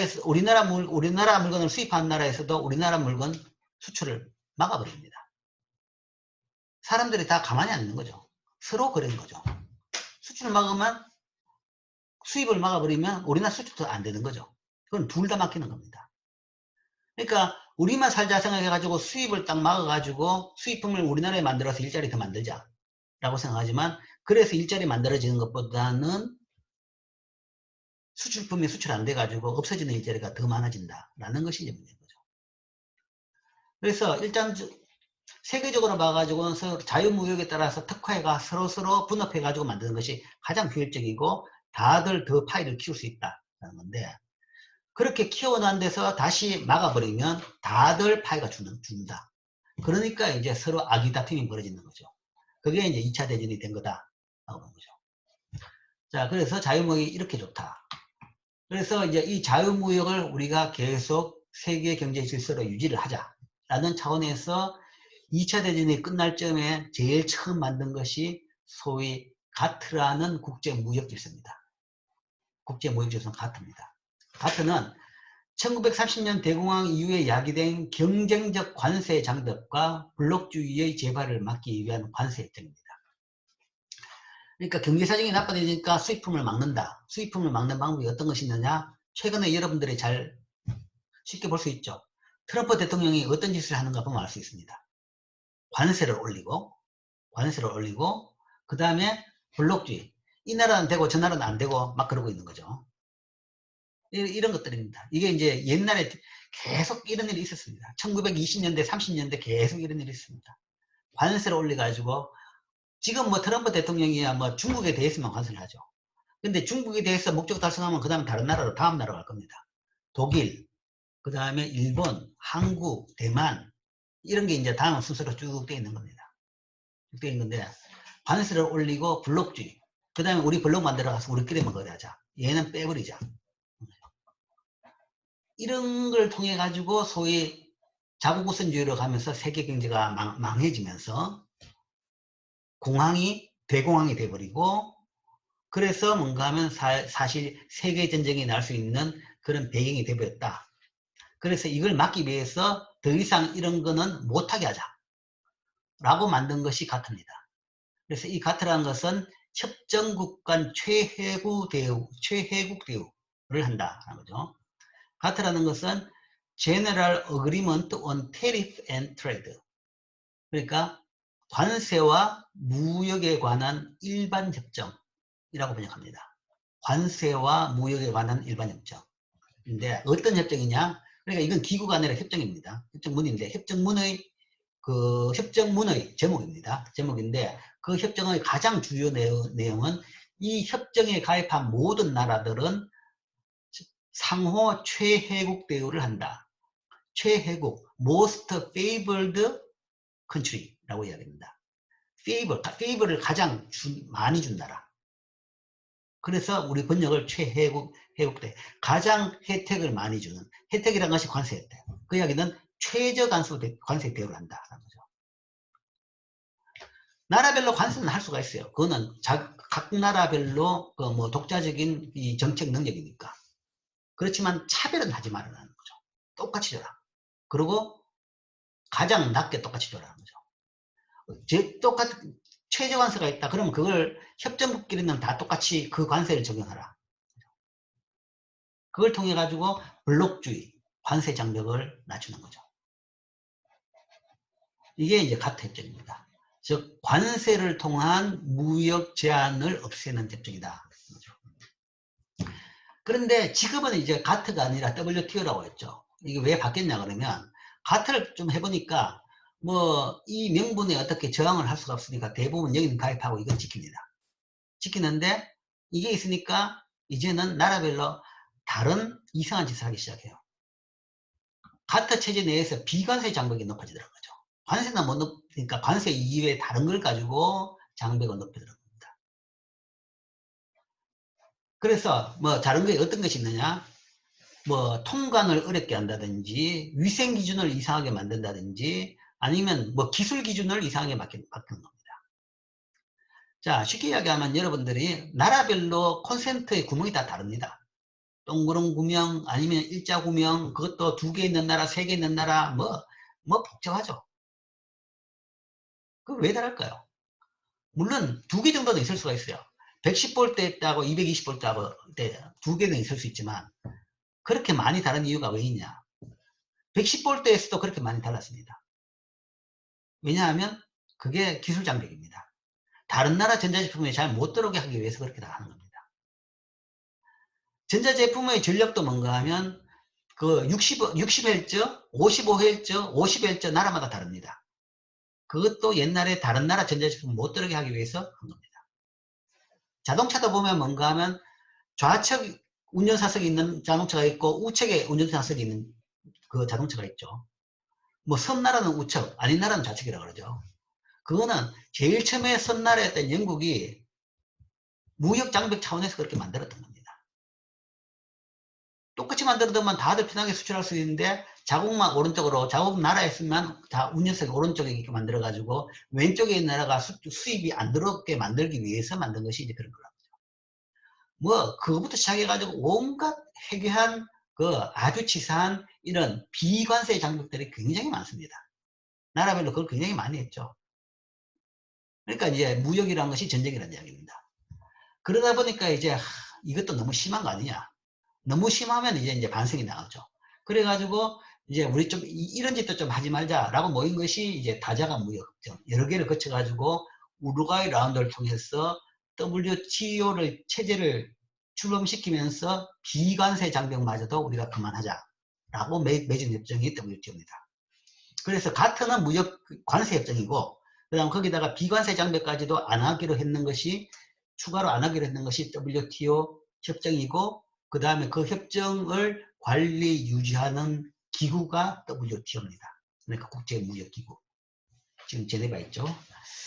물건을 수입한 나라에서도 우리나라 물건 수출을 막아버립니다. 사람들이 다 가만히 안 있는 거죠. 서로 그런 거죠. 수출을 막으면 수입을 막아버리면 우리나라 수출도 안 되는 거죠. 그건 둘 다 막히는 겁니다. 그러니까 우리만 살자 생각해가지고 수입을 딱 막아가지고 수입품을 우리나라에 만들어서 일자리 더 만들자 라고 생각하지만 그래서 일자리 만들어지는 것보다는 수출품이 수출 안 돼가지고 없어지는 일자리가 더 많아진다 라는 것이 이제 문제인 거죠. 그래서 일단 세계적으로 봐가지고 자유무역에 따라서 특화해가 서로 분업해가지고 만드는 것이 가장 효율적이고 다들 더 파이를 키울 수 있다는 건데 그렇게 키워놓은 데서 다시 막아버리면 다들 파이가 준다. 그러니까 이제 서로 아기다툼이 벌어지는 거죠. 그게 이제 2차 대전이 된 거다. 라고 보는 거죠. 자, 그래서 자유무역이 이렇게 좋다. 그래서 이제 이 자유무역을 우리가 계속 세계 경제 질서로 유지를 하자라는 차원에서 2차 대전이 끝날 쯤에 제일 처음 만든 것이 소위 가트라는 국제무역질서입니다. 국제무역질서는 가트입니다. 가트는 1930년 대공황 이후에 야기된 경쟁적 관세 장벽과 블록주의의 재발을 막기 위한 관세 협정입니다. 그러니까 경제사정이 나빠지니까 수입품을 막는다. 수입품을 막는 방법이 어떤 것이 있느냐? 최근에 여러분들이 잘 쉽게 볼 수 있죠. 트럼프 대통령이 어떤 짓을 하는가 보면 알 수 있습니다. 관세를 올리고 그 다음에 블록주의. 이 나라는 되고 저 나라는 안 되고 막 그러고 있는 거죠. 이런 것들입니다. 이게 이제 옛날에 계속 이런 일이 있었습니다. 1920년대, 30년대 계속 이런 일이 있습니다. 관세를 올려가지고 지금 뭐 트럼프 대통령이야 뭐 중국에 대해서만 관세를 하죠. 근데 중국에 대해서 목적 달성하면 그 다음 다른 나라로 다음 나라 갈 겁니다. 독일, 그 다음에 일본, 한국, 대만 이런 게 이제 다음 순서로 쭉 되어 있는 겁니다. 쭉 되어 있는 건데 관세를 올리고 블록주의. 그 다음에 우리 블록 만들어 가서 우리끼리만 거래하자. 얘는 빼버리자. 이런 걸 통해 가지고 소위 자국우선주의로 가면서 세계 경제가 망해지면서 대공황이 돼버리고 그래서 뭔가 하면 사실 세계전쟁이 날 수 있는 그런 배경이 돼버렸다. 그래서 이걸 막기 위해서 더 이상 이런 거는 못하게 하자. 라고 만든 것이 가트입니다. 그래서 이 가트라는 것은 협정국 간 최혜국 대우를 한다는 거죠. 가트라는 것은 General Agreement on Tariff and Trade. 그러니까 관세와 무역에 관한 일반 협정이라고 번역합니다. 관세와 무역에 관한 일반 협정인데 어떤 협정이냐? 그러니까 이건 기구가 아니라 협정입니다. 협정문인데 협정문의 제목입니다. 제목인데 그 협정의 가장 주요 내용은 이 협정에 가입한 모든 나라들은 상호 최혜국 대우를 한다. 최혜국, most favored country라고 이야기합니다. favor를 가장 많이 준 나라. 그래서 우리 번역을 최혜국 대 가장 혜택을 많이 주는 혜택이라는 것이 관세 혜택. 그 이야기는 최저 관세 대우를 한다는 거죠. 나라별로 관세는 할 수가 있어요. 그거는 각 나라별로 뭐 독자적인 이 정책 능력이니까. 그렇지만 차별은 하지 말라는 거죠. 똑같이 줘라. 그리고 가장 낮게 똑같이 줘라는 거죠. 똑같은 최저 관세가 있다. 그러면 그걸 협정국끼리는 다 똑같이 그 관세를 적용하라. 그걸 통해 가지고 블록주의, 관세 장벽을 낮추는 거죠. 이게 이제 가트 협정입니다. 즉 관세를 통한 무역 제한을 없애는 협정이다. 그런데 지금은 이제 가트가 아니라 WTO라고 했죠. 이게 왜 바뀌었냐 그러면 가트를 좀 해보니까 뭐 이 명분에 어떻게 저항을 할 수가 없으니까 대부분 여기는 가입하고 이건 지킵니다. 지키는데 이게 있으니까 이제는 나라별로 다른 이상한 짓을 하기 시작해요. 가트 체제 내에서 비관세 장벽이 높아지더라는 거죠. 관세는 못 높으니까 관세 이외에 다른 걸 가지고 장벽을 높이더라는 겁니다. 그래서 뭐 다른 게 어떤 것이 있느냐, 뭐 통관을 어렵게 한다든지 위생 기준을 이상하게 만든다든지 아니면 뭐 기술 기준을 이상하게 바뀌는 겁니다. 자, 쉽게 이야기하면 여러분들이 나라별로 콘센트의 구멍이 다 다릅니다. 동그란 구멍 아니면 일자 구멍, 그것도 2개 있는 나라 3개 있는 나라 뭐 복잡하죠. 그 왜 다를까요? 물론 2개 정도는 있을 수가 있어요. 110V 있다고 220V 있다고 2개는 있을 수 있지만 그렇게 많이 다른 이유가 왜 있냐? 110V에서도 그렇게 많이 달랐습니다. 왜냐하면 그게 기술 장벽입니다. 다른 나라 전자제품에 잘 못 들어오게 하기 위해서 그렇게 다 하는 겁니다. 전자제품의 전력도 뭔가 하면 그 60Hz, 55Hz, 50Hz 나라마다 다릅니다. 그것도 옛날에 다른 나라 전자제품 못 들어오게 하기 위해서 한 겁니다. 자동차도 보면 뭔가 하면 좌측 운전사석이 있는 자동차가 있고 우측에 운전사석이 있는 그 자동차가 있죠. 뭐 섬나라는 우측, 아닌 나라는 좌측이라고 그러죠. 그거는 제일 처음에 섬나라였던 영국이 무역 장벽 차원에서 그렇게 만들었던 겁니다. 똑같이 만들어두면 다들 편하게 수출할 수 있는데 자국만 오른쪽으로, 자국 나라였으면 다 운전석이 오른쪽에 이렇게 만들어가지고 왼쪽에 있는 나라가 수입이 안 들어오게 만들기 위해서 만든 것이 이제 그런 거라고. 뭐 그거부터 시작해가지고 온갖 해괴한 그 아주 치사한 이런 비관세 장벽들이 굉장히 많습니다. 나라별로 그걸 굉장히 많이 했죠. 그러니까 이제 무역이라는 것이 전쟁이라는 이야기입니다. 그러다 보니까 이제 이것도 너무 심한 거 아니냐. 너무 심하면 이제 반성이 나오죠. 그래가지고 이제 우리 좀 이런 짓도 좀 하지 말자라고 모인 것이 이제 다자간 무역협정 여러 개를 거쳐가지고 우루과이 라운드를 통해서 WTO를 체제를 출범시키면서 비관세 장벽마저도 우리가 그만하자라고 맺은 협정이 WTO입니다. 그래서 가트는 무역 관세 협정이고 그다음 거기다가 비관세 장벽까지도 안 하기로 했는 것이 추가로 안 하기로 했는 것이 WTO 협정이고 그 다음에 그 협정을 관리 유지하는 기구가 WTO입니다. 그러니까 국제무역기구. 지금 제네바 있죠.